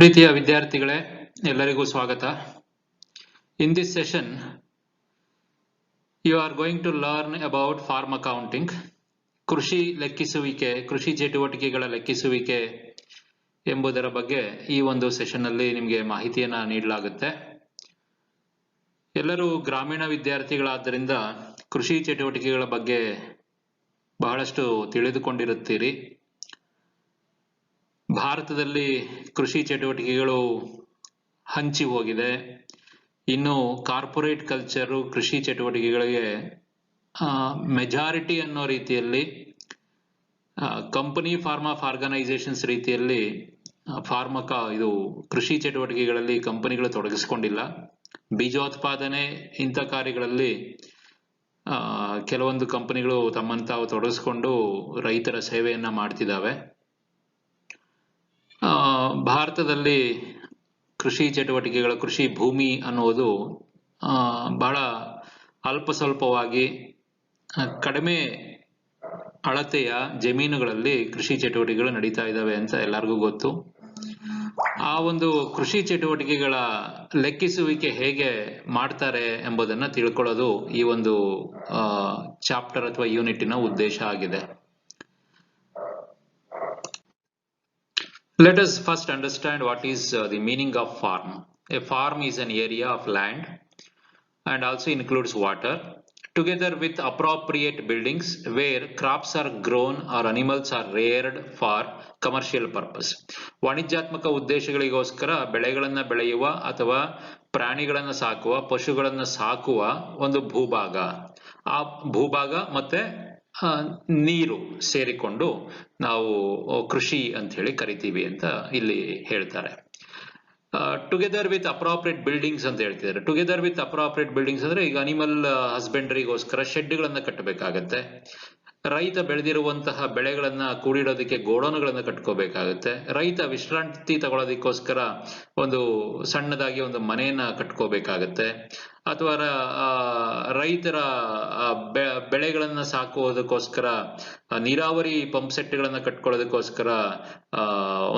ಪ್ರೀತಿಯ ವಿದ್ಯಾರ್ಥಿಗಳೇ, ಎಲ್ಲರಿಗೂ ಸ್ವಾಗತ. In this session, you are going to learn about farm accounting. ಕೃಷಿ ಲೆಕ್ಕಿಸುವಿಕೆ, ಕೃಷಿ ಚಟುವಟಿಕೆಗಳ ಲೆಕ್ಕಿಸುವಿಕೆ ಎಂಬುದರ ಬಗ್ಗೆ ಈ ಒಂದು ಸೆಷನ್ ಅಲ್ಲಿ ನಿಮಗೆ ಮಾಹಿತಿಯನ್ನ ನೀಡಲಾಗುತ್ತೆ. ಎಲ್ಲರೂ ಗ್ರಾಮೀಣ ವಿದ್ಯಾರ್ಥಿಗಳಾದ್ದರಿಂದ ಕೃಷಿ ಚಟುವಟಿಕೆಗಳ ಬಗ್ಗೆ ಬಹಳಷ್ಟು ತಿಳಿದುಕೊಂಡಿರುತ್ತೀರಿ. ಭಾರತದಲ್ಲಿ ಕೃಷಿ ಚಟುವಟಿಕೆಗಳು ಹಂಚಿ ಹೋಗಿದೆ. ಇನ್ನು ಕಾರ್ಪೊರೇಟ್ ಕಲ್ಚರು ಕೃಷಿ ಚಟುವಟಿಕೆಗಳಿಗೆ ಮೆಜಾರಿಟಿ ಅನ್ನೋ ರೀತಿಯಲ್ಲಿ ಕಂಪನಿ ಫಾರ್ಮ್ ಆಫ್ ಆರ್ಗನೈಸೇಷನ್ಸ್ ರೀತಿಯಲ್ಲಿ ಇದು ಕೃಷಿ ಚಟುವಟಿಕೆಗಳಲ್ಲಿ ಕಂಪನಿಗಳು ತೊಡಗಿಸಿಕೊಂಡಿಲ್ಲ. ಬೀಜೋತ್ಪಾದನೆ ಇಂಥ ಕಾರ್ಯಗಳಲ್ಲಿ ಕೆಲವೊಂದು ಕಂಪನಿಗಳು ತಮ್ಮನ್ನು ತಾವು ತೊಡಗಿಸ್ಕೊಂಡು ರೈತರ ಸೇವೆಯನ್ನ ಮಾಡ್ತಿದ್ದಾವೆ. ಭಾರತದಲ್ಲಿ ಕೃಷಿ ಚಟುವಟಿಕೆಗಳ ಕೃಷಿ ಭೂಮಿ ಅನ್ನುವುದು ಬಹಳ ಅಲ್ಪ ಸ್ವಲ್ಪವಾಗಿ ಕಡಿಮೆ ಅಳತೆಯ ಜಮೀನುಗಳಲ್ಲಿ ಕೃಷಿ ಚಟುವಟಿಕೆಗಳು ನಡೀತಾ ಇದ್ದಾವೆ ಅಂತ ಎಲ್ಲರಿಗೂ ಗೊತ್ತು. ಆ ಒಂದು ಕೃಷಿ ಚಟುವಟಿಕೆಗಳ ಲೆಕ್ಕಿಸುವಿಕೆ ಹೇಗೆ ಮಾಡ್ತಾರೆ ಎಂಬುದನ್ನ ತಿಳ್ಕೊಳ್ಳೋದು ಈ ಒಂದು ಚಾಪ್ಟರ್ ಅಥವಾ ಯೂನಿಟಿನ ಉದ್ದೇಶ ಆಗಿದೆ. Let us first understand what is the meaning of farm. A farm is an area of land and also includes water, together with appropriate buildings where crops are grown or animals are reared for commercial purpose. ವಾಣಿಜ್ಯಾತ್ಮಕ ಉದ್ದೇಶಗಳಿಗೋಸ್ಕರ ಬೆಳೆಗಳನ್ನ ಬೆಳೆಯುವ ಅಥವಾ ಪ್ರಾಣಿಗಳನ್ನ ಸಾಕುವ, ಪಶುಗಳನ್ನ ಸಾಕುವ ಒಂದು ಭೂಭಾಗ. ಆ ಭೂಭಾಗ ಮತ್ತೆ ನೀರು ಸೇರಿಕೊಂಡು ನಾವು ಕೃಷಿ ಅಂತ ಹೇಳಿ ಕರಿತೀವಿ ಅಂತ ಇಲ್ಲಿ ಹೇಳ್ತಾರೆ. ಟುಗೆದರ್ ವಿತ್ ಅಪ್ರಾಪ್ರಿಯೇಟ್ ಬಿಲ್ಡಿಂಗ್ಸ್ ಅಂತ ಹೇಳ್ತಿದ್ದಾರೆ. ಟುಗೆದರ್ ವಿತ್ ಅಪ್ರಾಪ್ರಿಯೇಟ್ ಬಿಲ್ಡಿಂಗ್ಸ್ ಅಂದ್ರೆ ಈಗ ಅನಿಮಲ್ ಹಸ್ಬೆಂಡ್ರಿಗೋಸ್ಕರ ಶೆಡ್ಗಳನ್ನ ಕಟ್ಟಬೇಕಾಗತ್ತೆ. ರೈತ ಬೆಳೆದಿರುವಂತಹ ಬೆಳೆಗಳನ್ನ ಕೂಡಿಡೋದಕ್ಕೆ ಗೋಡೌನ್ಗಳನ್ನ ಕಟ್ಕೋಬೇಕಾಗತ್ತೆ. ರೈತ ವಿಶ್ರಾಂತಿ ತಗೊಳ್ಳೋದಕ್ಕೋಸ್ಕರ ಒಂದು ಸಣ್ಣದಾಗಿ ಒಂದು ಮನೆಯನ್ನ ಕಟ್ಕೋಬೇಕಾಗತ್ತೆ. ಅಥವಾ ರೈತರ ಬೆಳೆಗಳನ್ನ ಸಾಕುವುದಕ್ಕೋಸ್ಕರ ನೀರಾವರಿ ಪಂಪ್ ಸೆಟ್ಗಳನ್ನ ಕಟ್ಕೊಳ್ಳೋದಕ್ಕೋಸ್ಕರ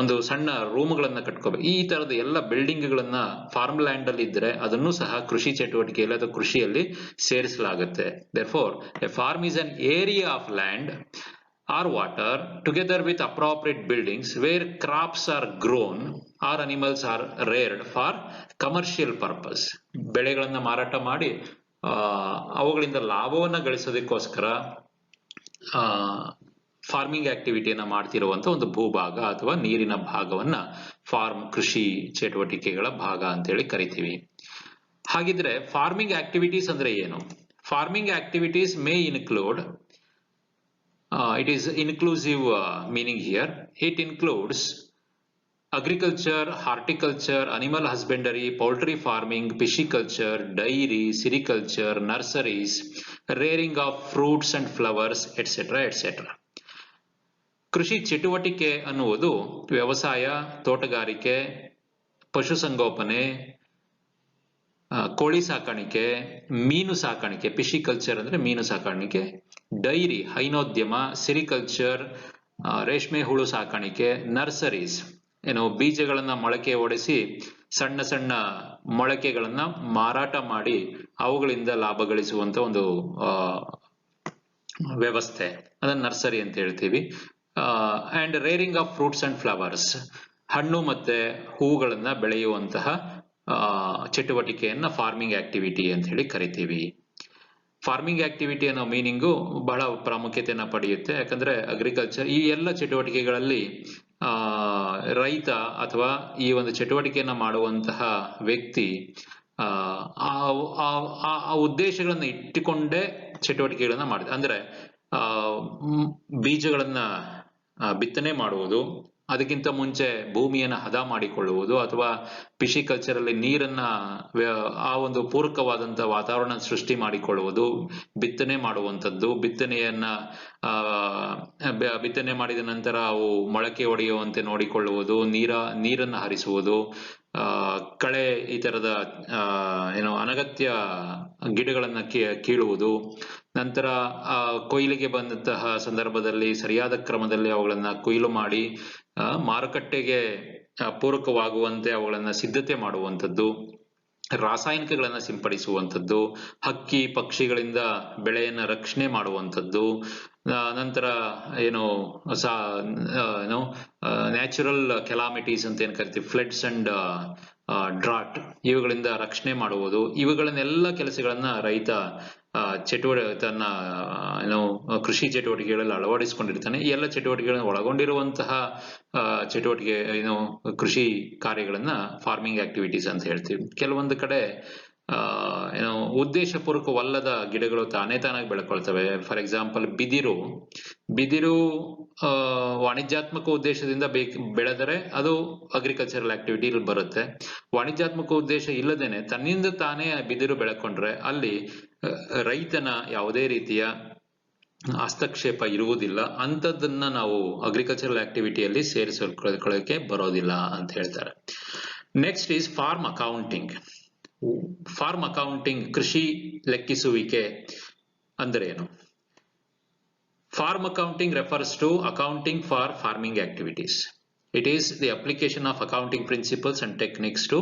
ಒಂದು ಸಣ್ಣ ರೂಮ್ಗಳನ್ನ ಕಟ್ಕೋಬೇಕು. ಈ ತರದ ಎಲ್ಲ ಬಿಲ್ಡಿಂಗ್ಗಳನ್ನ ಫಾರ್ಮ್ ಲ್ಯಾಂಡ್ ಅಲ್ಲಿ ಇದ್ರೆ ಅದನ್ನು ಸಹ ಕೃಷಿ ಚಟುವಟಿಕೆಯಲ್ಲಿ ಅಥವಾ ಕೃಷಿಯಲ್ಲಿ ಸೇರಿಸಲಾಗುತ್ತೆ. Therefore, a farm is an area of land or water together with appropriate buildings where crops are grown or animals are reared for commercial purpose. ಬೆಳೆಗಳನ್ನ ಮಾರಾಟ ಮಾಡಿ ಅವುಗಳಿಂದ ಲಾಭವನ್ನ ಗಳಿಸೋದಕ್ಕೋಸ್ಕರ ಫಾರ್ಮಿಂಗ್ ಆಕ್ಟಿವಿಟಿಯನ್ನ ಮಾಡ್ತಿರುವಂತ ಒಂದು ಭೂಭಾಗ ಅಥವಾ ನೀರಿನ ಭಾಗವನ್ನ ಕೃಷಿ ಚಟುವಟಿಕೆಗಳ ಭಾಗ ಅಂತೇಳಿ ಕರಿತೀವಿ. ಹಾಗಿದ್ರೆ ಫಾರ್ಮಿಂಗ್ ಆಕ್ಟಿವಿಟೀಸ್ ಅಂದ್ರೆ ಏನು? Farming activities May include it is inclusive meaning here. It includes agriculture, horticulture, animal husbandry, poultry farming, pisciculture, dairy, sericulture, nurseries, rearing of fruits and flowers, etc. etc. ಕೃಷಿ ಚಟುವಟಿಕೆ ಅನ್ನುವುದು ವ್ಯವಸಾಯ, ತೋಟಗಾರಿಕೆ, ಪಶುಸಂಗೋಪನೆ, ಕೋಳಿ ಸಾಕಾಣಿಕೆ, ಮೀನು ಸಾಕಾಣಿಕೆ, ಪಿಶಿಕಲ್ಚರ್ ಅಂದ್ರೆ ಮೀನು ಸಾಕಾಣಿಕೆ, ಡೈರಿ ಹೈನೋದ್ಯಮ, ಸೆರಿಕಲ್ಚರ್ ರೇಷ್ಮೆ ಹುಳು ಸಾಕಾಣಿಕೆ, ನರ್ಸರೀಸ್ ಬೀಜಗಳನ್ನ ಮೊಳಕೆ ಒಡೆಸಿ ಸಣ್ಣ ಸಣ್ಣ ಮೊಳಕೆಗಳನ್ನ ಮಾರಾಟ ಮಾಡಿ ಅವುಗಳಿಂದ ಲಾಭ ಗಳಿಸುವಂತ ಒಂದು ವ್ಯವಸ್ಥೆ, ಅದನ್ನ ನರ್ಸರಿ ಅಂತ ಹೇಳ್ತೀವಿ. And rearing of fruits and flowers, ಹಣ್ಣು ಮತ್ತೆ ಹೂಗಳನ್ನ ಬೆಳೆಯುವಂತಹ ಚಟುವಟಿಕೆಯನ್ನ ಫಾರ್ಮಿಂಗ್ ಆಕ್ಟಿವಿಟಿ ಅಂತ ಹೇಳಿ ಕರಿತೀವಿ. ಫಾರ್ಮಿಂಗ್ ಆಕ್ಟಿವಿಟಿ ಅನ್ನೋ ಮೀನಿಂಗು ಬಹಳ ಪ್ರಾಮುಖ್ಯತೆಯನ್ನ ಪಡೆಯುತ್ತೆ. ಯಾಕಂದ್ರೆ ಅಗ್ರಿಕಲ್ಚರ್ ಈ ಎಲ್ಲ ಚಟುವಟಿಕೆಗಳಲ್ಲಿ ರೈತ ಅಥವಾ ಈ ಒಂದು ಚಟುವಟಿಕೆಯನ್ನ ಮಾಡುವಂತಹ ವ್ಯಕ್ತಿ ಆ ಉದ್ದೇಶಗಳನ್ನ ಇಟ್ಟುಕೊಂಡೇ ಚಟುವಟಿಕೆಗಳನ್ನ ಮಾಡಿದೆ. ಅಂದ್ರೆ ಬೀಜಗಳನ್ನ ಬಿತ್ತನೆ ಮಾಡುವುದು, ಅದಕ್ಕಿಂತ ಮುಂಚೆ ಭೂಮಿಯನ್ನ ಹದ ಮಾಡಿಕೊಳ್ಳುವುದು, ಅಥವಾ ಪಿಶಿಕಲ್ಚರ್ ಅಲ್ಲಿ ನೀರನ್ನ ಆ ಒಂದು ಪೂರಕವಾದಂತ ವಾತಾವರಣ ಸೃಷ್ಟಿ ಮಾಡಿಕೊಳ್ಳುವುದು, ಬಿತ್ತನೆ ಮಾಡುವಂಥದ್ದು, ಬಿತ್ತನೆ ಮಾಡಿದ ನಂತರ ಅವು ಮೊಳಕೆ ಒಡೆಯುವಂತೆ ನೋಡಿಕೊಳ್ಳುವುದು, ನೀರನ್ನ ಹರಿಸುವುದು, ಕಳೆ ಈ ತರದ ಅನಗತ್ಯ ಗಿಡಗಳನ್ನ ಕೀಳುವುದು, ನಂತರ ಕೊಯ್ಲಿಗೆ ಬಂದಂತಹ ಸಂದರ್ಭದಲ್ಲಿ ಸರಿಯಾದ ಕ್ರಮದಲ್ಲಿ ಅವುಗಳನ್ನ ಕೊಯ್ಲು ಮಾಡಿ ಮಾರುಕಟ್ಟೆಗೆ ಪೂರಕವಾಗುವಂತೆ ಅವುಗಳನ್ನ ಸಿದ್ಧತೆ ಮಾಡುವಂಥದ್ದು, ರಾಸಾಯನಿಕಗಳನ್ನು ಸಿಂಪಡಿಸುವಂಥದ್ದು, ಹಕ್ಕಿ ಪಕ್ಷಿಗಳಿಂದ ಬೆಳೆಯನ್ನ ರಕ್ಷಣೆ ಮಾಡುವಂಥದ್ದು, ನಂತರ ಏನು ಏನು ನ್ಯಾಚುರಲ್ ಕೆಲಾಮಿಟೀಸ್ ಅಂತ ಏನ್ ಕರಿತೀವಿ, ಫ್ಲಡ್ಸ್ ಅಂಡ್ ಡ್ರಾಟ್, ಇವುಗಳಿಂದ ರಕ್ಷಣೆ ಮಾಡುವುದು, ಇವುಗಳನ್ನೆಲ್ಲ ಕೆಲಸಗಳನ್ನ ರೈತ ತನ್ನ ಏನು ಕೃಷಿ ಚಟುವಟಿಕೆಗಳಲ್ಲಿ ಅಳವಡಿಸಿಕೊಂಡಿರ್ತಾನೆ. ಈ ಎಲ್ಲ ಚಟುವಟಿಕೆಗಳನ್ನು ಒಳಗೊಂಡಿರುವಂತಹ ಚಟುವಟಿಕೆ ಏನು ಕೃಷಿ ಕಾರ್ಯಗಳನ್ನ ಫಾರ್ಮಿಂಗ್ ಆಕ್ಟಿವಿಟೀಸ್ ಅಂತ ಹೇಳ್ತೀವಿ. ಕೆಲವೊಂದು ಕಡೆ ಏನು ಉದ್ದೇಶಪೂರ್ವಕವಲ್ಲದ ಗಿಡಗಳು ತಾನಾಗಿ ಬೆಳ್ಕೊಳ್ತವೆ. ಫಾರ್ ಎಕ್ಸಾಂಪಲ್ ಬಿದಿರು ವಾಣಿಜ್ಯಾತ್ಮಕ ಉದ್ದೇಶದಿಂದ ಬೆಳೆದರೆ ಅದು ಅಗ್ರಿಕಲ್ಚರಲ್ ಆಕ್ಟಿವಿಟಿ ಬರುತ್ತೆ. ವಾಣಿಜ್ಯಾತ್ಮಕ ಉದ್ದೇಶ ಇಲ್ಲದೇನೆ ತನ್ನಿಂದ ತಾನೇ ಬಿದಿರು ಬೆಳ್ಕೊಂಡ್ರೆ ಅಲ್ಲಿ ರೈತನ ಯಾವುದೇ ರೀತಿಯ ಹಸ್ತಕ್ಷೇಪ ಇರುವುದಿಲ್ಲ. ಅಂಥದ್ದನ್ನ ನಾವು ಅಗ್ರಿಕಲ್ಚರಲ್ ಆಕ್ಟಿವಿಟಿಯಲ್ಲಿ ಸೇರಿಸಿಕೊಳ್ಳಕ್ಕೆ ಬರೋದಿಲ್ಲ ಅಂತ ಹೇಳ್ತಾರೆ. Next is farm accounting. Farm accounting, ಕೃಷಿ ಲೆಕ್ಕಿಸುವಿಕೆ ಅಂದ್ರೆ ಏನು? Farm accounting refers to accounting for farming activities. It is the application of accounting principles and techniques to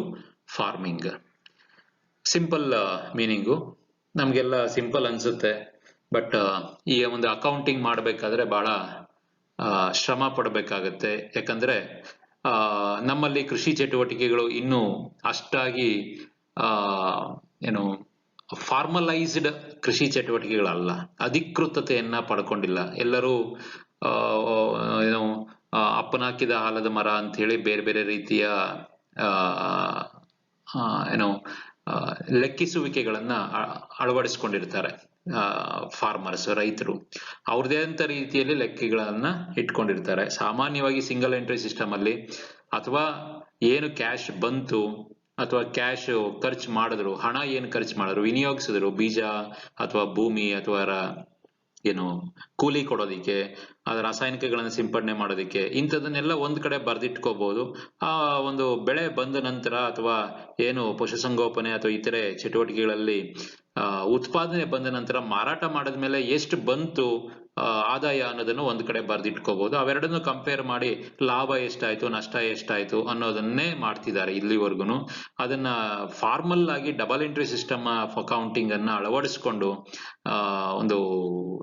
farming. Simple meaning ನಮ್ಗೆಲ್ಲ ಸಿಂಪಲ್ ಅನ್ಸುತ್ತೆ, ಬಟ್ ಈ ಒಂದು ಅಕೌಂಟಿಂಗ್ ಮಾಡಬೇಕಾದ್ರೆ ಬಹಳ ಶ್ರಮ ಪಡಬೇಕಾಗತ್ತೆ. ಯಾಕಂದ್ರೆ ನಮ್ಮಲ್ಲಿ ಕೃಷಿ ಚಟುವಟಿಕೆಗಳು ಇನ್ನೂ ಅಷ್ಟಾಗಿ ಏನು ಫಾರ್ಮಲೈಸ್ಡ್ ಕೃಷಿ ಚಟುವಟಿಕೆಗಳಲ್ಲ, ಅಧಿಕೃತತೆಯನ್ನ ಪಡ್ಕೊಂಡಿಲ್ಲ. ಎಲ್ಲರೂ ಏನು ಅಪ್ಪನಾಕಿದ ಆಲದ ಮರ ಅಂತ ಹೇಳಿ ಬೇರೆ ಬೇರೆ ರೀತಿಯ ಏನು ಲೆಕ್ಕಿಸುವಿಕೆಗಳನ್ನ ಅಳವಡಿಸ್ಕೊಂಡಿರ್ತಾರೆ. ಫಾರ್ಮರ್ಸ್, ರೈತರು ಅವ್ರದೇ ಅಂತ ರೀತಿಯಲ್ಲಿ ಲೆಕ್ಕಗಳನ್ನ ಇಟ್ಕೊಂಡಿರ್ತಾರೆ. ಸಾಮಾನ್ಯವಾಗಿ ಸಿಂಗಲ್ ಎಂಟ್ರಿ ಸಿಸ್ಟಮ್ ಅಲ್ಲಿ ಅಥವಾ ಏನು ಕ್ಯಾಶ್ ಬಂತು ಅಥವಾ ಕ್ಯಾಶ್ ಖರ್ಚು ಮಾಡಿದ್ರು, ಹಣ ಏನು ಖರ್ಚು ಮಾಡಿದ್ರು, ವಿನಿಯೋಗಿಸಿದ್ರು, ಬೀಜ ಅಥವಾ ಭೂಮಿ ಅಥವಾ ಏನು ಕೂಲಿ ಕೊಡೋದಿಕ್ಕೆ, ರಾಸಾಯನಿಕಗಳನ್ನು ಸಿಂಪಡಣೆ ಮಾಡೋದಿಕ್ಕೆ, ಇಂಥದನ್ನೆಲ್ಲ ಒಂದ್ ಕಡೆ ಬರ್ದಿಟ್ಕೋಬಹುದು. ಆ ಒಂದು ಬೆಳೆ ಬಂದ ನಂತರ ಅಥವಾ ಏನು ಪಶುಸಂಗೋಪನೆ ಅಥವಾ ಇತರೆ ಚಟುವಟಿಕೆಗಳಲ್ಲಿ ಉತ್ಪಾದನೆ ಬಂದ ನಂತರ ಮಾರಾಟ ಮಾಡಿದ್ಮೇಲೆ ಎಷ್ಟು ಬಂತು ಆದಾಯ ಅನ್ನೋದನ್ನು ಒಂದ್ ಕಡೆ ಬರ್ದಿಟ್ಕೋಬಹುದು. ಅವೆರಡನ್ನು ಕಂಪೇರ್ ಮಾಡಿ ಲಾಭ ಎಷ್ಟಾಯ್ತು, ನಷ್ಟ ಎಷ್ಟಾಯ್ತು ಅನ್ನೋದನ್ನೇ ಮಾಡ್ತಿದ್ದಾರೆ ಇಲ್ಲಿವರೆಗೂ. ಅದನ್ನ ಫಾರ್ಮಲ್ ಆಗಿ double entry system of accounting ಅನ್ನ ಅಳವಡಿಸ್ಕೊಂಡು ಒಂದು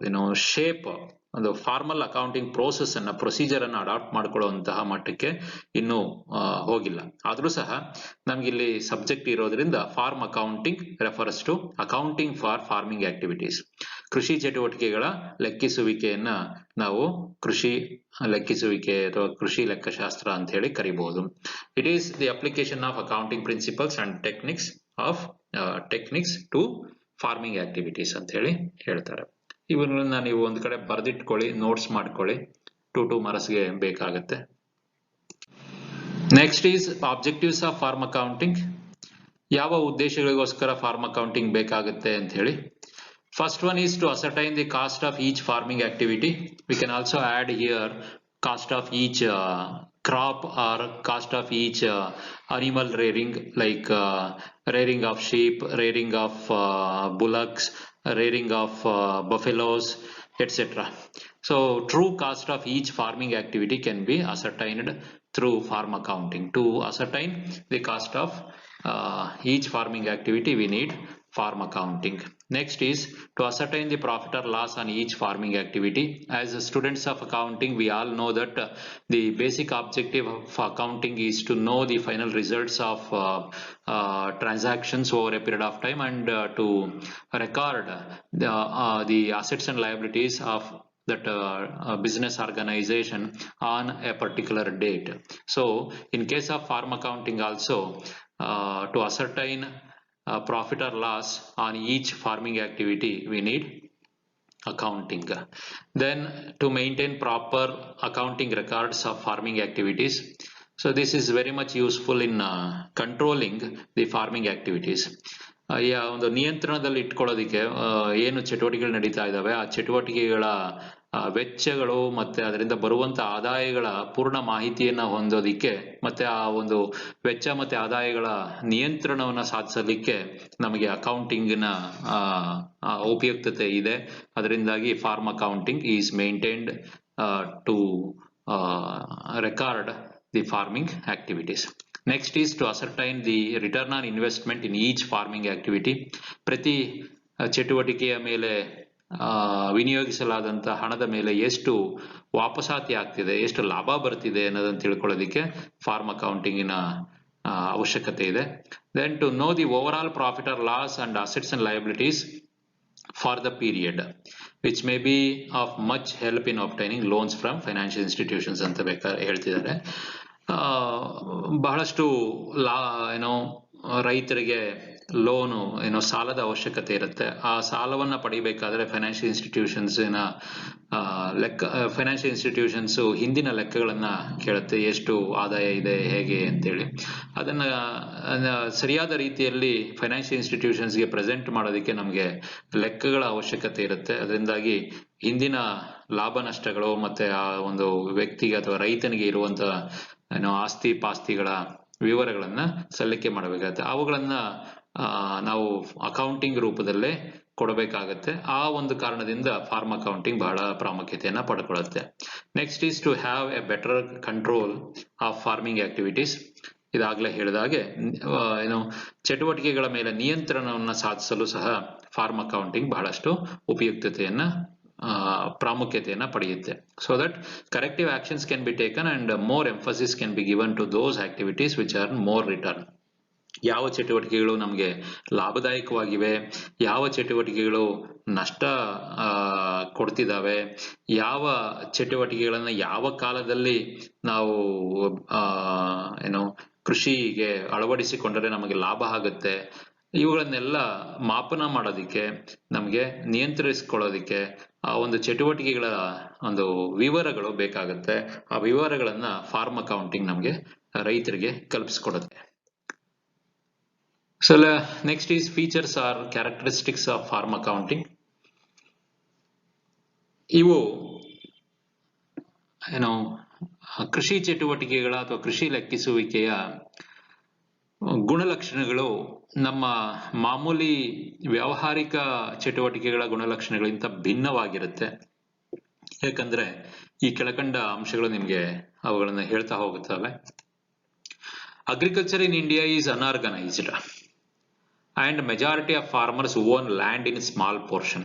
ಏನು ಶೇಪ್, ಒಂದು ಫಾರ್ಮಲ್ ಅಕೌಂಟಿಂಗ್ ಪ್ರೋಸೆಸ್ ಅನ್ನ, ಪ್ರೊಸೀಜರ್ ಅನ್ನ ಅಡಾಪ್ಟ್ ಮಾಡ್ಕೊಳ್ಳುವಂತಹ ಮಟ್ಟಕ್ಕೆ ಇನ್ನೂ ಹೋಗಿಲ್ಲ. ಆದ್ರೂ ಸಹ ನಮ್ಗಿಲ್ಲಿ ಸಬ್ಜೆಕ್ಟ್ ಇರೋದ್ರಿಂದ farm accounting refers to accounting for farming activities. ಕೃಷಿ ಚಟುವಟಿಕೆಗಳ ಲೆಕ್ಕಿಸುವಿಕೆಯನ್ನ ನಾವು ಕೃಷಿ ಲೆಕ್ಕಿಸುವಿಕೆ ಅಥವಾ ಕೃಷಿ ಲೆಕ್ಕಶಾಸ್ತ್ರ ಅಂತ ಹೇಳಿ ಕರಿಬಹುದು. It is the application of accounting principles and techniques to farming activities ಅಂತ ಹೇಳಿ ಹೇಳ್ತಾರೆ. ಇವನ್ನ ನೀವು ಒಂದ್ ಕಡೆ ಬರ್ದಿಟ್ಕೊಳ್ಳಿ, ನೋಟ್ಸ್ ಮಾಡ್ಕೊಳ್ಳಿ, 2 ಮಾರ್ಕ್ಸ್ಗೆ ಬೇಕಾಗತ್ತೆ. Next is objectives of farm accounting. ಯಾವ ಉದ್ದೇಶಗಳಿಗೋಸ್ಕರ ಫಾರ್ಮ್ ಅಕೌಂಟಿಂಗ್ ಬೇಕಾಗುತ್ತೆ ಅಂತ ಹೇಳಿ. First one is to ascertain the cost of each farming activity. We can also add here cost of each crop or cost of each animal rearing, like rearing of sheep, rearing of bullocks, rearing of buffaloes, etc. So true cost of each farming activity can be ascertained through farm accounting. To ascertain the cost of each farming activity, we need farm accounting. Next is to ascertain the profit or loss on each farming activity. As students of accounting, we all know that the basic objective of accounting is to know the final results of transactions over a period of time and to record the assets and liabilities of that business organization on a particular date. So in case of farm accounting also, to ascertain profit or loss on each farming activity, we need accounting. Then to maintain proper accounting records of farming activities. So this is very much useful in controlling the farming activities. ಒಂದು ನಿಯಂತ್ರಣದಲ್ಲಿ ಇಟ್ಕೊಳ್ಳೋದಿಕ್ಕೆ ಏನು ಚಟುವಟಿಕೆಗಳು ನಡೀತಾ ಇದಾವೆ ಆ ಚಟುವಟಿಕೆಗಳ ವೆಚ್ಚಗಳು ಮತ್ತೆ ಅದರಿಂದ ಬರುವಂತ ಆದಾಯಗಳ ಪೂರ್ಣ ಮಾಹಿತಿಯನ್ನ ಹೊಂದೋದಿಕ್ಕೆ ಮತ್ತೆ ಆ ಒಂದು ವೆಚ್ಚ ಮತ್ತೆ ಆದಾಯಗಳ ನಿಯಂತ್ರಣವನ್ನ ಸಾಧಿಸಲಿಕ್ಕೆ ನಮಗೆ ಅಕೌಂಟಿಂಗ್ ನ ಉಪಯುಕ್ತತೆ ಇದೆ. ಅದರಿಂದಾಗಿ farm accounting is maintained to record the farming activities. Next is to ascertain the return on investment in each farming activity. ಪ್ರತಿ ಚಟುವಟಿಕೆಯ ಮೇಲೆ ವಿನಿಯೋಗಿಸಲಾದಂಥ ಹಣದ ಮೇಲೆ ಎಷ್ಟು ವಾಪಸಾತಿ ಆಗ್ತಿದೆ, ಎಷ್ಟು ಲಾಭ ಬರ್ತಿದೆ ಅನ್ನೋದನ್ನು ತಿಳ್ಕೊಳ್ಳೋದಕ್ಕೆ ಫಾರ್ಮ್ ಅಕೌಂಟಿಂಗಿನ ಅವಶ್ಯಕತೆ ಇದೆ. Then to know the overall profit or loss and assets and liabilities for the period, which may be of much help in obtaining loans from financial institutions ಅಂತ ಬೇಕಾದ್ರೆ ಹೇಳ್ತಿದ್ದಾರೆ. ಬಹಳಷ್ಟು ರೈತರಿಗೆ ಲೋನು ಸಾಲದ ಅವಶ್ಯಕತೆ ಇರುತ್ತೆ. ಆ ಸಾಲವನ್ನ ಪಡಿಬೇಕಾದ್ರೆ ಫೈನಾನ್ಷಿಯಲ್ ಇನ್ಸ್ಟಿಟ್ಯೂಷನ್ಸ್ ಹಿಂದಿನ ಲೆಕ್ಕಗಳನ್ನ ಕೇಳುತ್ತೆ, ಎಷ್ಟು ಆದಾಯ ಇದೆ ಹೇಗೆ ಅಂತೇಳಿ. ಅದನ್ನ ಸರಿಯಾದ ರೀತಿಯಲ್ಲಿ ಫೈನಾನ್ಷಿಯಲ್ ಇನ್ಸ್ಟಿಟ್ಯೂಷನ್ಸ್ಗೆ ಪ್ರೆಸೆಂಟ್ ಮಾಡೋದಕ್ಕೆ ನಮಗೆ ಲೆಕ್ಕಗಳ ಅವಶ್ಯಕತೆ ಇರುತ್ತೆ. ಅದರಿಂದಾಗಿ ಹಿಂದಿನ ಲಾಭ ನಷ್ಟಗಳು ಮತ್ತೆ ಆ ಒಂದು ವ್ಯಕ್ತಿಗೆ ಅಥವಾ ರೈತನಿಗೆ ಇರುವಂತ ಆಸ್ತಿ ಪಾಸ್ತಿಗಳ ವಿವರಗಳನ್ನ ಸಲ್ಲಿಕೆ ಮಾಡಬೇಕಾಗುತ್ತೆ. ಅವುಗಳನ್ನ ನಾವು ಅಕೌಂಟಿಂಗ್ ರೂಪದಲ್ಲೇ ಕೊಡಬೇಕಾಗತ್ತೆ. ಆ ಒಂದು ಕಾರಣದಿಂದ ಫಾರ್ಮ್ ಅಕೌಂಟಿಂಗ್ ಬಹಳ ಪ್ರಾಮುಖ್ಯತೆಯನ್ನ ಪಡ್ಕೊಳ್ಳುತ್ತೆ. Next is to have a better control of farming activities. ಇದಾಗಲೇ ಹೇಳಿದಾಗೆ ಚಟುವಟಿಕೆಗಳ ಮೇಲೆ ನಿಯಂತ್ರಣವನ್ನು ಸಾಧಿಸಲು ಸಹ ಫಾರ್ಮ್ ಅಕೌಂಟಿಂಗ್ ಬಹಳಷ್ಟು ಉಪಯುಕ್ತತೆಯನ್ನ ಪ್ರಾಮುಖ್ಯತೆಯನ್ನ ಪಡೆಯುತ್ತೆ. So that corrective actions can be taken and more emphasis can be given to those activities which are more return. ಯಾವ ಚಟುವಟಿಕೆಗಳು ನಮಗೆ ಲಾಭದಾಯಕವಾಗಿವೆ, ಯಾವ ಚಟುವಟಿಕೆಗಳು ನಷ್ಟ ಕೊಡ್ತಿದ್ದಾವೆ, ಯಾವ ಚಟುವಟಿಕೆಗಳನ್ನ ಯಾವ ಕಾಲದಲ್ಲಿ ನಾವು ಕೃಷಿಗೆ ಅಳವಡಿಸಿಕೊಂಡರೆ ನಮಗೆ ಲಾಭ ಆಗುತ್ತೆ, ಇವುಗಳನ್ನೆಲ್ಲ ಮಾಪನ ಮಾಡೋದಿಕ್ಕೆ, ನಮಗೆ ನಿಯಂತ್ರಿಸಿಕೊಳ್ಳೋದಿಕ್ಕೆ ಆ ಒಂದು ಚಟುವಟಿಕೆಗಳ ಒಂದು ವಿವರಗಳು ಬೇಕಾಗುತ್ತೆ. ಆ ವಿವರಗಳನ್ನ ಫಾರ್ಮ್ ಅಕೌಂಟಿಂಗ್ ನಮಗೆ ರೈತರಿಗೆ ಕಲ್ಪಿಸ್ಕೊಡುತ್ತೆ. So next is features or characteristics of farm accounting. ಇವು ಕೃಷಿ ಚಟುವಟಿಕೆಗಳ ಅಥವಾ ಕೃಷಿ ಲೆಕ್ಕಿಸುವಿಕೆಯ ಗುಣಲಕ್ಷಣಗಳು ನಮ್ಮ ಮಾಮೂಲಿ ವ್ಯಾವಹಾರಿಕ ಚಟುವಟಿಕೆಗಳ ಗುಣಲಕ್ಷಣಗಳಿಗಿಂತ ಭಿನ್ನವಾಗಿರುತ್ತೆ. ಯಾಕಂದ್ರೆ ಈ ಕೆಳಕಂಡ ಅಂಶಗಳು ನಿಮ್ಗೆ ಅವುಗಳನ್ನ ಹೇಳ್ತಾ ಹೋಗುತ್ತವೆ. Agriculture in India is unorganized and majority of farmers own land in small portion.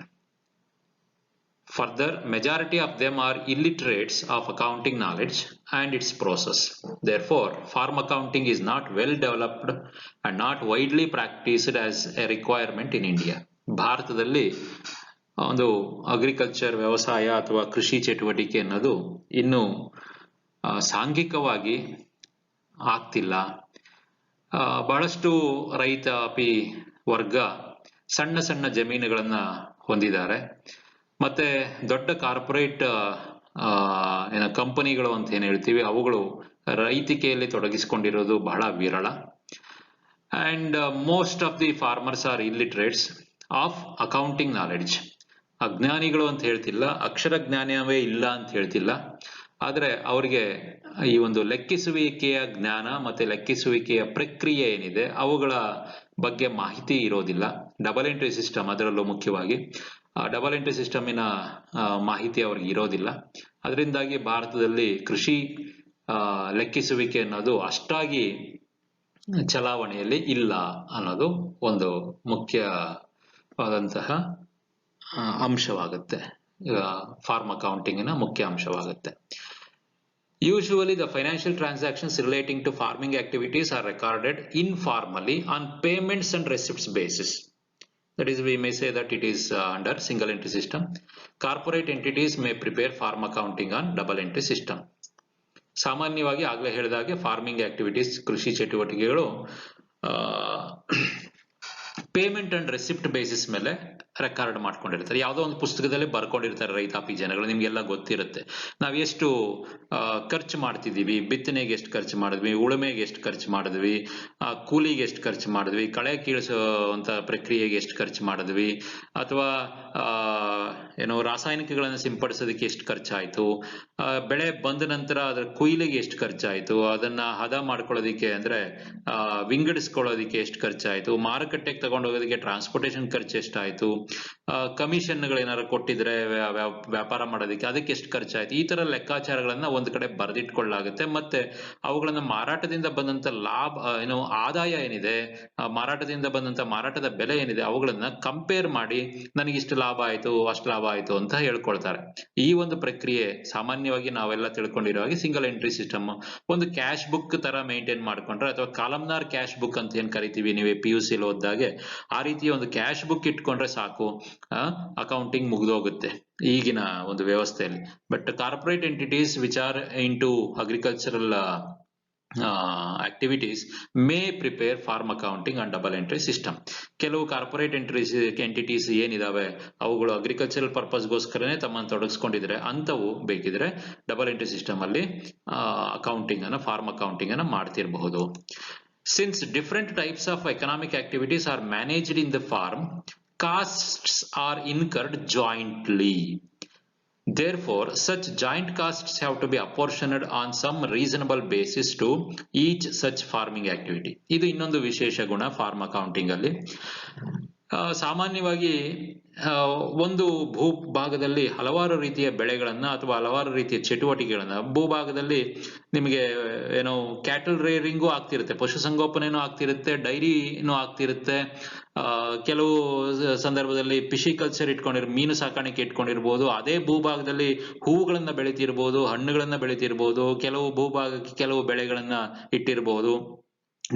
Further, majority of them are illiterates of accounting knowledge and its process. Therefore, farm accounting is not well developed and not widely practiced as a requirement in India. ಭಾರತದಲ್ಲಿ ಒಂದು agriculture ವ್ಯವಸಾಯ ಅಥವಾ ಕೃಷಿ ಚಟುವಟಿಕೆ ಅನ್ನೋದು ಇನ್ನು ಸಾಂಘಿಕವಾಗಿ ಆಗ್ತಿಲ್ಲ. ಬಹಳಷ್ಟು ರೈತಾಪಿ ವರ್ಗ ಸಣ್ಣ ಸಣ್ಣ ಜಮೀನುಗಳನ್ನ ಹೊಂದಿದ್ದಾರೆ. ಮತ್ತೆ ದೊಡ್ಡ ಕಾರ್ಪೊರೇಟ್ ಕಂಪನಿಗಳು ಅಂತ ಏನ್ ಹೇಳ್ತೀವಿ, ಅವುಗಳು ರೈತಿಕೆಯಲ್ಲಿ ತೊಡಗಿಸಿಕೊಂಡಿರೋದು ಬಹಳ ವಿರಳ. And most of the farmers are illiterates of accounting knowledge. ಅಜ್ಞಾನಿಗಳು ಅಂತ ಹೇಳ್ತಿಲ್ಲ, ಅಕ್ಷರ ಜ್ಞಾನವೇ ಇಲ್ಲ ಅಂತ ಹೇಳ್ತಿಲ್ಲ, ಆದ್ರೆ ಅವರಿಗೆ ಈ ಒಂದು ಲೆಕ್ಕಿಸುವಿಕೆಯ ಜ್ಞಾನ ಮತ್ತೆ ಲೆಕ್ಕಿಸುವಿಕೆಯ ಪ್ರಕ್ರಿಯೆ ಏನಿದೆ ಅವುಗಳ ಬಗ್ಗೆ ಮಾಹಿತಿ ಇರೋದಿಲ್ಲ. ಡಬಲ್ ಎಂಟ್ರಿ ಸಿಸ್ಟಮ್ ಅದರಲ್ಲೂ ಮುಖ್ಯವಾಗಿ ಡಬಲ್ ಎಂಟ್ರಿ ಸಿಸ್ಟಮಿನ ಮಾಹಿತಿ ಅವ್ರಿಗೆ ಇರೋದಿಲ್ಲ. ಅದರಿಂದಾಗಿ ಭಾರತದಲ್ಲಿ ಕೃಷಿ ಲೆಕ್ಕಿಸುವಿಕೆ ಅನ್ನೋದು ಅಷ್ಟಾಗಿ ಚಲಾವಣೆಯಲ್ಲಿ ಇಲ್ಲ ಅನ್ನೋದು ಒಂದು ಮುಖ್ಯವಾದಂತಹ ಅಂಶವಾಗುತ್ತೆ, ಫಾರ್ಮ್ ಅಕೌಂಟಿಂಗಿನ ಮುಖ್ಯ ಅಂಶವಾಗುತ್ತೆ. Usually the financial transactions relating to farming activities are recorded informally on payments and receipts basis. That is, we may say that it is under single entry system. Corporate entities may prepare farm accounting on double entry system. ಸಾಮಾನ್ಯವಾಗಿ ಆಗಲೇ ಹೇಳಿದಾಗೆ farming activities ಕೃಷಿ ಚಟುವಟಿಕೆಗಳು payment and receipt basis ಮೇಲೆ record ಮಾಡ್ಕೊಂಡಿರ್ತಾರೆ. ಯಾವುದೋ ಒಂದು ಪುಸ್ತಕದಲ್ಲಿ ಬರ್ಕೊಂಡಿರ್ತಾರೆ ರೈತಾಪಿ ಜನಗಳು. ನಿಮ್ಗೆಲ್ಲ ಗೊತ್ತಿರುತ್ತೆ ನಾವ್ ಎಷ್ಟು ಖರ್ಚು ಮಾಡ್ತಿದೀವಿ, ಬಿತ್ತನೆಗೆ ಎಷ್ಟು ಖರ್ಚು ಮಾಡಿದ್ವಿ, ಉಳುಮೆಗೆ ಎಷ್ಟು ಖರ್ಚು ಮಾಡಿದ್ವಿ, ಕೂಲಿಗೆ ಎಷ್ಟು ಖರ್ಚು ಮಾಡಿದ್ವಿ, ಕಳೆ ಕೀಳಿಸುವಂತ ಪ್ರಕ್ರಿಯೆಗೆ ಎಷ್ಟು ಖರ್ಚು ಮಾಡಿದ್ವಿ, ಅಥವಾ ರಾಸಾಯನಿಕಗಳನ್ನು ಸಿಂಪಡಿಸೋದಕ್ಕೆ ಎಷ್ಟು ಖರ್ಚಾಯ್ತು, ಬೆಳೆ ಬಂದ ನಂತರ ಅದರ ಕೊಯ್ಲಿಗೆ ಎಷ್ಟು ಖರ್ಚಾಯ್ತು, ಅದನ್ನ ಹದ ಮಾಡ್ಕೊಳ್ಳೋದಿಕ್ಕೆ ಅಂದ್ರೆ ವಿಂಗಡಿಸ್ಕೊಳ್ಳೋದಿಕ್ಕೆ ಎಷ್ಟು ಖರ್ಚಾಯ್ತು, ಮಾರುಕಟ್ಟೆಗೆ ತಗೊಂಡು ಹೋಗೋದಕ್ಕೆ ಟ್ರಾನ್ಸ್ಪೋರ್ಟೇಷನ್ ಖರ್ಚು ಎಷ್ಟಾಯ್ತು, ಕಮಿಷನ್ಗಳೇನಾರು ಕೊಟ್ಟಿದ್ರೆ ವ್ಯಾಪಾರ ಮಾಡೋದಕ್ಕೆ ಅದಕ್ಕೆ ಎಷ್ಟು ಖರ್ಚಾಯ್ತು, ಈ ತರ ಲೆಕ್ಕಾಚಾರಗಳನ್ನ ಒಂದ್ ಕಡೆ ಬರೆದಿಟ್ಕೊಳ್ಳಾಗುತ್ತೆ. ಮತ್ತೆ ಅವುಗಳನ್ನ ಮಾರಾಟದಿಂದ ಬಂದಂತ ಲಾಭ ಆದಾಯ ಏನಿದೆ, ಮಾರಾಟದಿಂದ ಬಂದಂತ ಮಾರಾಟದ ಬೆಲೆ ಏನಿದೆ ಅವುಗಳನ್ನ ಕಂಪೇರ್ ಮಾಡಿ ನನಗೆ ಇಷ್ಟು ಲಾಭ ಆಯ್ತು ಅಷ್ಟು ಲಾಭ ಆಯ್ತು ಅಂತ ಹೇಳ್ಕೊಳ್ತಾರೆ. ಈ ಒಂದು ಪ್ರಕ್ರಿಯೆ ಸಾಮಾನ್ಯವಾಗಿ ನಾವೆಲ್ಲ ತಿಳ್ಕೊಂಡಿರೋ ಹಾಗೆ ಸಿಂಗಲ್ ಎಂಟ್ರಿ ಸಿಸ್ಟಮ್ ಒಂದು ಕ್ಯಾಶ್ ಬುಕ್ ತರ ಮೇಂಟೈನ್ ಮಾಡ್ಕೊಂಡ್ರೆ, ಅಥವಾ ಕಾಲಮ್ನಾರ್ ಕ್ಯಾಶ್ ಬುಕ್ ಅಂತ ಏನ್ ಕರಿತೀವಿ ನೀವು PUC ಓದ್ದಾಗೆ, ಆ ರೀತಿ ಒಂದು ಕ್ಯಾಶ್ ಬುಕ್ ಇಟ್ಕೊಂಡ್ರೆ ಸಾಕು, ಅಕೌಂಟಿಂಗ್ ಮುಗಿದೋಗುತ್ತೆ ಈಗಿನ ಒಂದು ವ್ಯವಸ್ಥೆಯಲ್ಲಿ. But corporate entities which are into agricultural activities may prepare farm accounting and double entry system. ಕೆಲವು ಕಾರ್ಪೊರೇಟ್ ಎಂಟಿಟೀಸ್ ಏನಿದಾವೆ ಅವುಗಳು ಅಗ್ರಿಕಲ್ಚರಲ್ ಪರ್ಪಸ್ಗೋಸ್ಕರನೇ ತಮ್ಮನ್ನು ತೊಡಗಿಸ್ಕೊಂಡಿದ್ರೆ ಅಂತವು ಬೇಕಿದ್ರೆ ಡಬಲ್ ಎಂಟ್ರಿ ಸಿಸ್ಟಮ್ ಅಲ್ಲಿ ಅಕೌಂಟಿಂಗ್ ಅನ್ನ ಫಾರ್ಮ್ ಅಕೌಂಟಿಂಗ್ ಅನ್ನ ಮಾಡ್ತಿರಬಹುದು. Since different types of economic activities are managed in the farm, costs are incurred jointly. Therefore, such joint costs have to be apportioned on some reasonable basis to each such farming activity. ಇದು ಇನ್ನೊಂದು ವಿಶೇಷ ಗುಣ farm accounting ಅಲ್ಲಿ. ಸಾಮಾನ್ಯವಾಗಿ ಒಂದು ಭೂಭಾಗದಲ್ಲಿ ಹಲವಾರು ರೀತಿಯ ಬೆಳೆಗಳನ್ನ ಅಥವಾ ಹಲವಾರು ರೀತಿಯ ಚಟುವಟಿಕೆಗಳನ್ನ, ಭೂಭಾಗದಲ್ಲಿ ನಿಮಗೆ ಕ್ಯಾಟಲ್ ರೇರಿಂಗು ಆಗ್ತಿರುತ್ತೆ, ಪಶುಸಂಗೋಪನೆನೂ ಆಗ್ತಿರುತ್ತೆ, ಡೈರಿನೂ ಆಗ್ತಿರುತ್ತೆ, ಕೆಲವು ಸಂದರ್ಭದಲ್ಲಿ ಫಿಶಿಕಲ್ಚರ್ ಮೀನು ಸಾಕಾಣಿಕೆ ಇಟ್ಕೊಂಡಿರ್ಬೋದು. ಅದೇ ಭೂಭಾಗದಲ್ಲಿ ಹೂವುಗಳನ್ನ ಬೆಳಿತಿರ್ಬೋದು, ಹಣ್ಣುಗಳನ್ನ ಬೆಳಿತಿರ್ಬೋದು, ಕೆಲವು ಭೂಭಾಗಕ್ಕೆ ಕೆಲವು ಬೆಳೆಗಳನ್ನ ಇಟ್ಟಿರ್ಬೋದು,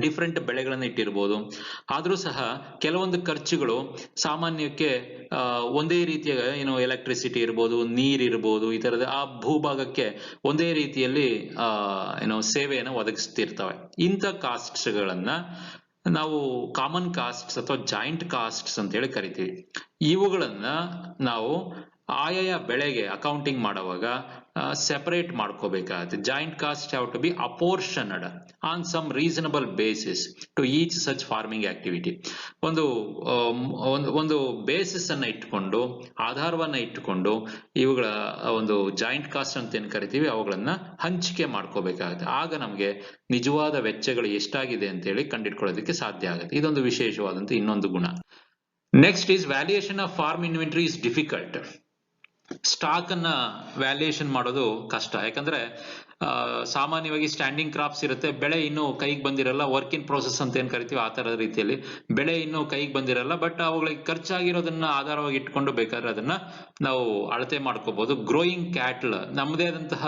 ಡಿಫ್ರೆಂಟ್ ಬೆಳೆಗಳನ್ನ ಇಟ್ಟಿರ್ಬೋದು. ಆದ್ರೂ ಸಹ ಕೆಲವೊಂದು ಖರ್ಚುಗಳು ಸಾಮಾನ್ಯಕ್ಕೆ ಒಂದೇ ರೀತಿಯ ಎಲೆಕ್ಟ್ರಿಸಿಟಿ ಇರ್ಬೋದು, ನೀರಿರ್ಬೋದು, ಈ ತರದ ಆ ಭೂಭಾಗಕ್ಕೆ ಒಂದೇ ರೀತಿಯಲ್ಲಿ ಸೇವೆಯನ್ನು ಒದಗಿಸ್ತಿರ್ತವೆ. ಇಂಥ ಕಾಸ್ಟ್ಸ್ ಗಳನ್ನ ನಾವು ಕಾಮನ್ ಕಾಸ್ಟ್ಸ್ ಅಥವಾ ಜಾಯಿಂಟ್ ಕಾಸ್ಟ್ಸ್ ಅಂತ ಹೇಳಿ ಕರಿತೀವಿ. ಇವುಗಳನ್ನ ನಾವು ಆಯಾಯ ಬೆಳೆಗೆ ಅಕೌಂಟಿಂಗ್ ಮಾಡುವಾಗ ಸೆಪರೇಟ್ ಮಾಡ್ಕೋಬೇಕಾಗುತ್ತೆ. Joint cost have to be apportioned on some reasonable basis to each such farming activity. ಒಂದು ಬೇಸಿಸ್ ಅನ್ನ ಇಟ್ಕೊಂಡು, ಆಧಾರವನ್ನ ಇಟ್ಟುಕೊಂಡು ಇವುಗಳ ಒಂದು ಜಾಯಿಂಟ್ ಕಾಸ್ಟ್ ಅಂತ ಏನ್ ಕರಿತೀವಿ ಅವುಗಳನ್ನ ಹಂಚಿಕೆ ಮಾಡ್ಕೋಬೇಕಾಗುತ್ತೆ. ಆಗ ನಮ್ಗೆ ನಿಜವಾದ ವೆಚ್ಚಗಳು ಎಷ್ಟಾಗಿದೆ ಅಂತ ಹೇಳಿ ಕಂಡಿಡ್ಕೊಳ್ಳೋದಕ್ಕೆ ಸಾಧ್ಯ ಆಗುತ್ತೆ. ಇದೊಂದು ವಿಶೇಷವಾದಂತ ಇನ್ನೊಂದು ಗುಣ. Next is valuation of farm inventory is difficult. Stock ಅನ್ನ ವ್ಯಾಲ್ಯೂಯೇಷನ್ ಮಾಡೋದು ಕಷ್ಟ. ಯಾಕಂದ್ರೆ ಸಾಮಾನ್ಯವಾಗಿ ಸ್ಟ್ಯಾಂಡಿಂಗ್ ಕ್ರಾಪ್ಸ್ ಇರುತ್ತೆ, ಬೆಳೆ ಇನ್ನೂ ಕೈಗೆ ಬಂದಿರಲ್ಲ, ವರ್ಕ್ ಇನ್ ಪ್ರೋಸೆಸ್ ಅಂತ ಏನ್ ಕರಿತೀವಿ ಆ ತರದ ರೀತಿಯಲ್ಲಿ ಬೆಳೆ ಇನ್ನೂ ಕೈಗೆ ಬಂದಿರಲ್ಲ. ಬಟ್ ಅವುಗಳಿಗೆ ಖರ್ಚಾಗಿರೋದನ್ನ ಆಧಾರವಾಗಿ ಇಟ್ಕೊಂಡು ಬೇಕಾದ್ರೆ ಅದನ್ನ ನಾವು ಅಳತೆ ಮಾಡ್ಕೋಬಹುದು. ಗ್ರೋಯಿಂಗ್ ಕ್ಯಾಟ್ಲ್, ನಮ್ಮದೇ ಆದಂತಹ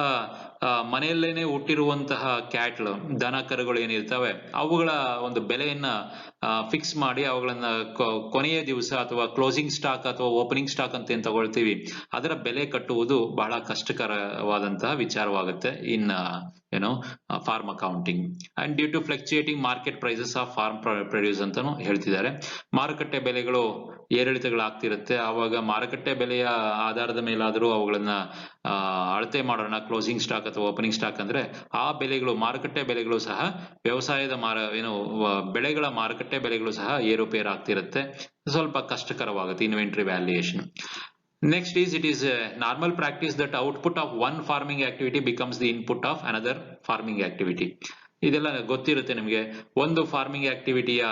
ಮನೆಯಲ್ಲೇನೆ ಹುಟ್ಟಿರುವಂತಹ ಕ್ಯಾಟ್ಲ್, ದನ ಕರುಗಳು ಏನಿರ್ತವೆ ಅವುಗಳ ಒಂದು ಬೆಲೆಯನ್ನ ಫಿಕ್ಸ್ ಮಾಡಿ ಅವುಗಳನ್ನ ಕೊನೆಯ ದಿವಸ ಅಥವಾ ಕ್ಲೋಸಿಂಗ್ ಸ್ಟಾಕ್ ಅಥವಾ ಓಪನಿಂಗ್ ಸ್ಟಾಕ್ ಅಂತ ಏನ್ ತಗೊಳ್ತೀವಿ ಅದರ ಬೆಲೆ ಕಟ್ಟುವುದು ಬಹಳ ಕಷ್ಟಕರವಾದಂತಹ ವಿಚಾರವಾಗುತ್ತೆ in farm accounting. And due to fluctuating market prices of farm produce ಅಂತಾನು ಹೇಳ್ತಿದ್ದಾರೆ. ಮಾರುಕಟ್ಟೆ ಬೆಲೆಗಳು ಏರಿಳಿತಗಳಾಗ್ತಿರುತ್ತೆ. ಆವಾಗ ಮಾರುಕಟ್ಟೆ ಬೆಲೆಯ ಆಧಾರದ ಮೇಲಾದರೂ ಅವುಗಳನ್ನ ಅಳತೆ ಮಾಡೋಣ. ಕ್ಲೋಸಿಂಗ್ ಸ್ಟಾಕ್ ಅಥವಾ ಓಪನಿಂಗ್ ಸ್ಟಾಕ್ ಅಂದ್ರೆ ಆ ಬೆಲೆಗಳು, ಮಾರುಕಟ್ಟೆ ಬೆಲೆಗಳು ಸಹ ವ್ಯವಸಾಯದ ಬೆಳೆಗಳ ಮಾರುಕಟ್ಟೆ ಬೆಲೆಗಳು ಸಹ ಏರುಪೇರು ಆಗ್ತಿರುತ್ತೆ. ಸ್ವಲ್ಪ ಕಷ್ಟಕರವಾಗುತ್ತೆ inventory valuation. Next is, it is a normal practice that output of one farming activity becomes the input of another farming activity. ಇದೆಲ್ಲ ಗೊತ್ತಿರುತ್ತೆ ನಿಮಗೆ. ಒಂದು ಫಾರ್ಮಿಂಗ್ ಆಕ್ಟಿವಿಟಿಯ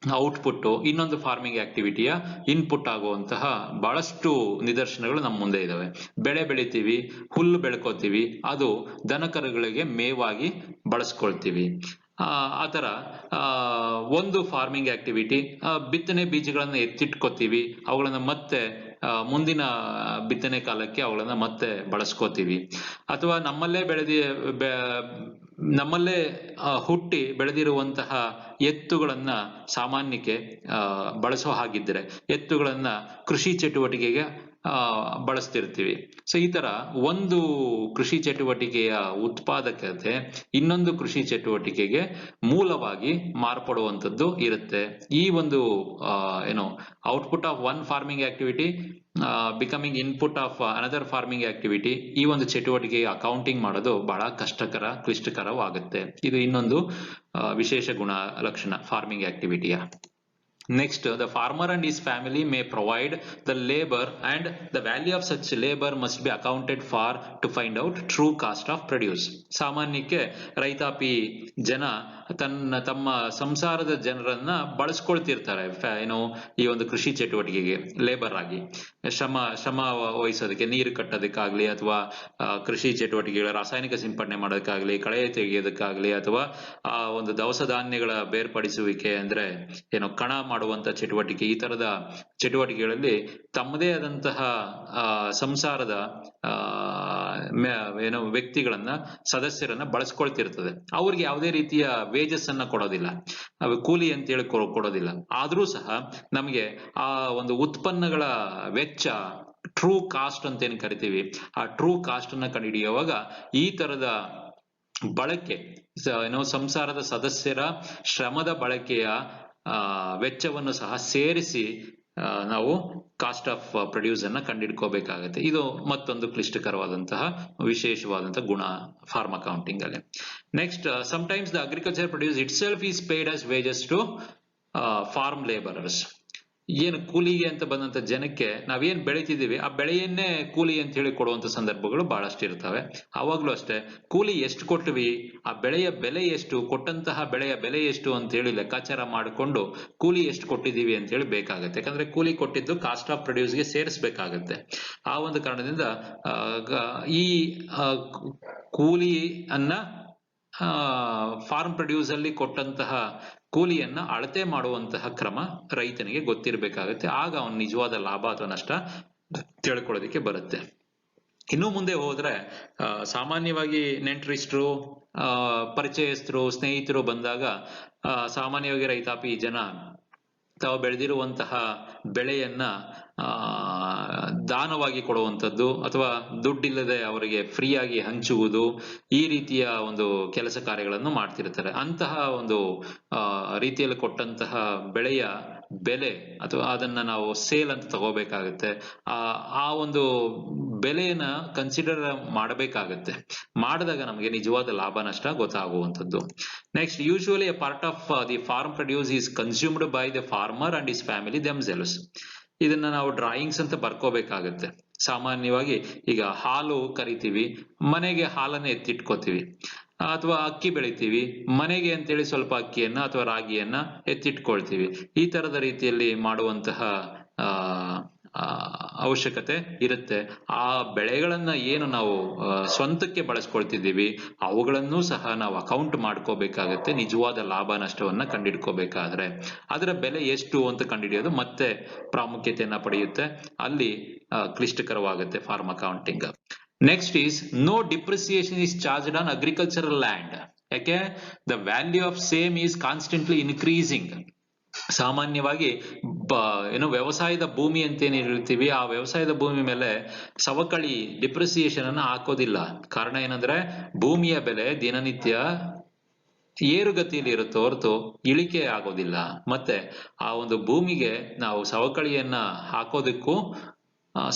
ಔಟ್ಪುಟ್ ಇನ್ನೊಂದು ಫಾರ್ಮಿಂಗ್ ಆಕ್ಟಿವಿಟಿಯ ಇನ್ಪುಟ್ ಆಗುವಂತಹ ಬಹಳಷ್ಟು ನಿದರ್ಶನಗಳು ನಮ್ಮ ಮುಂದೆ ಇದಾವೆ. ಬೆಳೆ ಬೆಳಿತೀವಿ, ಹುಲ್ಲು ಬೆಳ್ಕೋತೀವಿ, ಅದು ದನಕರುಗಳಿಗೆ ಮೇವಾಗಿ ಬಳಸ್ಕೊಳ್ತೀವಿ. ಆತರ ಒಂದು ಫಾರ್ಮಿಂಗ್ ಆಕ್ಟಿವಿಟಿ, ಬಿತ್ತನೆ ಬೀಜಗಳನ್ನ ಎತ್ತಿಟ್ಕೋತೀವಿ, ಅವುಗಳನ್ನ ಮತ್ತೆ ಮುಂದಿನ ಬಿತ್ತನೆ ಕಾಲಕ್ಕೆ ಅವುಗಳನ್ನ ಮತ್ತೆ ಬಳಸ್ಕೋತೀವಿ. ಅಥವಾ ನಮ್ಮಲ್ಲೇ ಹುಟ್ಟಿ ಬೆಳೆದಿರುವಂತಹ ಎತ್ತುಗಳನ್ನ ಸಾಮಾನ್ಯಕ್ಕೆ ಬಳಸೋ ಹಾಗಿದ್ರೆ ಎತ್ತುಗಳನ್ನ ಕೃಷಿ ಚಟುವಟಿಕೆಗೆ ಬಳಸ್ತಿರ್ತೀವಿ. ಸೊ ಈ ತರ ಒಂದು ಕೃಷಿ ಚಟುವಟಿಕೆಯ ಉತ್ಪಾದಕತೆ ಇನ್ನೊಂದು ಕೃಷಿ ಚಟುವಟಿಕೆಗೆ ಮೂಲವಾಗಿ ಮಾರ್ಪಡುವಂತದ್ದು ಇರುತ್ತೆ. ಈ ಒಂದು output of one farming activity becoming input of another farming activity, ಈ ಒಂದು ಚಟುವಟಿಕೆಗೆ ಅಕೌಂಟಿಂಗ್ ಮಾಡೋದು ಬಹಳ ಕ್ಲಿಷ್ಟಕರವಾಗುತ್ತೆ. ಇದು ಇನ್ನೊಂದು ವಿಶೇಷ ಗುಣ ಲಕ್ಷಣ farming ಆಕ್ಟಿವಿಟಿಯ. Next, the farmer and his family may provide the labor and the value of such labor must be accounted for to find out true cost of produce. ಸಾಮಾನ್ಯಕ್ಕೆ ರೈತಾಪಿ ಜನ ತಮ್ಮ ಸಂಸಾರದ ಜನರನ್ನ ಬಳಸ್ಕೊಳ್ತಿರ್ತಾರೆ ಏನು ಈ ಒಂದು ಕೃಷಿ ಚಟುವಟಿಕೆಗೆ ಲೇಬರ್ ಆಗಿ ಶ್ರಮ ವಹಿಸೋದಕ್ಕೆ, ನೀರು ಕಟ್ಟೋದಕ್ಕಾಗ್ಲಿ ಅಥವಾ ಕೃಷಿ ಚಟುವಟಿಕೆಗಳ ರಾಸಾಯನಿಕ ಸಿಂಪಡಣೆ ಮಾಡೋದಕ್ಕಾಗ್ಲಿ, ಕಳೆ ತೆಗೆಯೋದಕ್ಕಾಗ್ಲಿ ಅಥವಾ ಆ ಒಂದು ದವಸ ಧಾನ್ಯಗಳ ಬೇರ್ಪಡಿಸುವಿಕೆ ಅಂದ್ರೆ ಏನು ಕಣ ಮಾಡುವಂತ ಚಟುವಟಿಕೆ, ಈ ತರದ ಚಟುವಟಿಕೆಗಳಲ್ಲಿ ತಮ್ಮದೇ ಆದಂತಹ ಸಂಸಾರದ ಏನು ವ್ಯಕ್ತಿಗಳನ್ನ ಸದಸ್ಯರನ್ನ ಬಳಸ್ಕೊಳ್ತಿರ್ತದೆ. ಅವ್ರಿಗೆ ಯಾವುದೇ ರೀತಿಯ ವೇಜಸ್ ಅನ್ನ ಕೊಡೋದಿಲ್ಲ, ಕೂಲಿ ಅಂತೇಳಿ ಕೊಡೋದಿಲ್ಲ. ಆದ್ರೂ ಸಹ ನಮಗೆ ಆ ಒಂದು ಉತ್ಪನ್ನಗಳ ವೆಚ್ಚ, ಟ್ರೂ ಕಾಸ್ಟ್ ಅಂತ ಏನ್ ಕರಿತೀವಿ, ಆ ಟ್ರೂ ಕಾಸ್ಟ್ ಅನ್ನ ಕಂಡುಹಿಡಿಯುವಾಗ ಈ ತರದ ಬಳಕೆ ಏನೋ ಸಂಸಾರದ ಸದಸ್ಯರ ಶ್ರಮದ ಬಳಕೆಯ ವೆಚ್ಚವನ್ನು ಸಹ ಸೇರಿಸಿ ನಾವು ಕಾಸ್ಟ್ ಆಫ್ ಪ್ರೊಡ್ಯೂಸ್ ಅನ್ನ ಕಂಡುಹಿಡ್ಕೋಬೇಕಾಗತ್ತೆ. ಇದು ಮತ್ತೊಂದು ಕ್ಲಿಷ್ಟಕರವಾದಂತಹ ವಿಶೇಷವಾದಂತಹ ಗುಣ ಫಾರ್ಮ್ ಅಕೌಂಟಿಂಗ್ ಅಲ್ಲಿ. Next, sometimes the agriculture produce itself is paid as wages to farm labourers. ಏನು ಕೂಲಿಗೆ ಅಂತ ಬಂದಂತ ಜನಕ್ಕೆ ನಾವೇನ್ ಬೆಳಿತಿದೀವಿ ಆ ಬೆಳೆಯನ್ನೇ ಕೂಲಿ ಅಂತ ಹೇಳಿ ಕೊಡುವಂತ ಸಂದರ್ಭಗಳು ಬಹಳಷ್ಟು ಇರ್ತವೆ. ಅವಾಗ್ಲೂ ಅಷ್ಟೇ ಕೂಲಿ ಎಷ್ಟು ಕೊಟ್ವಿ, ಆ ಬೆಳೆಯ ಬೆಲೆ ಎಷ್ಟು, ಕೊಟ್ಟಂತಹ ಬೆಳೆಯ ಬೆಲೆ ಎಷ್ಟು ಅಂತ ಹೇಳಿ ಲೆಕ್ಕಾಚಾರ ಮಾಡಿಕೊಂಡು ಕೂಲಿ ಎಷ್ಟು ಕೊಟ್ಟಿದೀವಿ ಅಂತ ಹೇಳಿ ಬೇಕಾಗತ್ತೆ. ಯಾಕಂದ್ರೆ ಕೂಲಿ ಕೊಟ್ಟಿದ್ದು ಕಾಸ್ಟ್ ಆಫ್ ಪ್ರೊಡ್ಯೂಸ್ಗೆ ಸೇರಿಸಬೇಕಾಗತ್ತೆ. ಆ ಒಂದು ಕಾರಣದಿಂದ ಈ ಕೂಲಿ ಅನ್ನ ಫಾರ್ಮ್ ಪ್ರೊಡ್ಯೂಸ್ ಅಲ್ಲಿ ಕೊಟ್ಟಂತಹ ಕೂಲಿಯನ್ನ ಅಳತೆ ಮಾಡುವಂತಹ ಕ್ರಮ ರೈತನಿಗೆ ಗೊತ್ತಿರಬೇಕಾಗುತ್ತೆ. ಆಗ ಅವನ ನಿಜವಾದ ಲಾಭ ಅಥವಾ ನಷ್ಟ ತಿಳ್ಕೊಳ್ಳೋದಿಕ್ಕೆ ಬರುತ್ತೆ. ಇನ್ನು ಮುಂದೆ ಹೋದ್ರೆ ಸಾಮಾನ್ಯವಾಗಿ ನೆಂಟರಿಷ್ಟರು, ಪರಿಚಯಸ್ಥರು, ಸ್ನೇಹಿತರು ಬಂದಾಗ ಸಾಮಾನ್ಯವಾಗಿ ರೈತಾಪಿ ಜನ ತಾವು ಬೆಳೆದಿರುವಂತಹ ಬೆಳೆಯನ್ನ ದಾನವಾಗಿ ಕೊಡುವಂಥದ್ದು ಅಥವಾ ದುಡ್ಡಿಲ್ಲದೆ ಅವರಿಗೆ ಫ್ರೀಯಾಗಿ ಹಂಚುವುದು, ಈ ರೀತಿಯ ಒಂದು ಕೆಲಸ ಕಾರ್ಯಗಳನ್ನು ಮಾಡ್ತಿರ್ತಾರೆ. ಅಂತಹ ಒಂದು ರೀತಿಯಲ್ಲಿ ಕೊಟ್ಟಂತಹ ಬೆಳೆಯ ಬೆಲೆ ಅಥವಾ ಅದನ್ನ ನಾವು ಸೇಲ್ ಅಂತ ತಗೋಬೇಕಾಗತ್ತೆ. ಆ ಒಂದು ಬೆಲೆಯನ್ನ ಕನ್ಸಿಡರ್ ಮಾಡಬೇಕಾಗತ್ತೆ. ಮಾಡಿದಾಗ ನಮಗೆ ನಿಜವಾದ ಲಾಭ ನಷ್ಟ ಗೊತ್ತಾಗುವಂಥದ್ದು. Next, usually a part of the farm produce is consumed by the farmer and his family themselves. ಇದನ್ನ ನಾವು ಡ್ರಾಯಿಂಗ್ಸ್ ಅಂತ ಬರ್ಕೋಬೇಕಾಗತ್ತೆ. ಸಾಮಾನ್ಯವಾಗಿ ಈಗ ಹಾಲು ಕರಿತೀವಿ, ಮನೆಗೆ ಹಾಲನ್ನ ಎತ್ತಿಟ್ಕೋತೀವಿ. ಅಥವಾ ಅಕ್ಕಿ ಬೆಳಿತೀವಿ, ಮನೆಗೆ ಅಂತೇಳಿ ಸ್ವಲ್ಪ ಅಕ್ಕಿಯನ್ನ ಅಥವಾ ರಾಗಿಯನ್ನ ಎತ್ತಿಟ್ಕೊಳ್ತೀವಿ. ಈ ತರದ ರೀತಿಯಲ್ಲಿ ಮಾಡುವಂತಹ ಅವಶ್ಯಕತೆ ಇರುತ್ತೆ. ಆ ಬೆಳೆಗಳನ್ನ ಏನು ನಾವು ಸ್ವಂತಕ್ಕೆ ಬಳಸ್ಕೊಳ್ತಿದ್ದೀವಿ ಅವುಗಳನ್ನು ಸಹ ನಾವು ಅಕೌಂಟ್ ಮಾಡ್ಕೋಬೇಕಾಗತ್ತೆ. ನಿಜವಾದ ಲಾಭ ನಷ್ಟವನ್ನ ಕಂಡಿಡ್ಕೋಬೇಕಾದ್ರೆ ಅದರ ಬೆಲೆ ಎಷ್ಟು ಅಂತ ಕಂಡುಹಿಡಿಯೋದು ಮತ್ತೆ ಪ್ರಾಮುಖ್ಯತೆಯನ್ನ ಪಡೆಯುತ್ತೆ. ಅಲ್ಲಿ ಕ್ಲಿಷ್ಟಕರವಾಗುತ್ತೆ farm accounting. Next is no depreciation is charged on agricultural land. ಯಾಕೆ? The value of same is constantly increasing. ಸಾಮಾನ್ಯವಾಗಿ ಏನು ವ್ಯವಸಾಯದ ಭೂಮಿ ಅಂತ ಏನ್ ಹೇಳ್ತೀವಿ, ಆ ವ್ಯವಸಾಯದ ಭೂಮಿ ಮೇಲೆ ಸವಕಳಿ ಡಿಪ್ರಿಸಿಯೇಷನ್ ಅನ್ನ ಹಾಕೋದಿಲ್ಲ. ಕಾರಣ ಏನಂದ್ರೆ ಭೂಮಿಯ ಬೆಲೆ ದಿನನಿತ್ಯ ಏರುಗತಿಯಲ್ಲಿ ಇರುತ್ತೆ ಹೊರತು ಇಳಿಕೆ ಆಗೋದಿಲ್ಲ. ಮತ್ತೆ ಆ ಒಂದು ಭೂಮಿಗೆ ನಾವು ಸವಕಳಿಯನ್ನ ಹಾಕೋದಕ್ಕೂ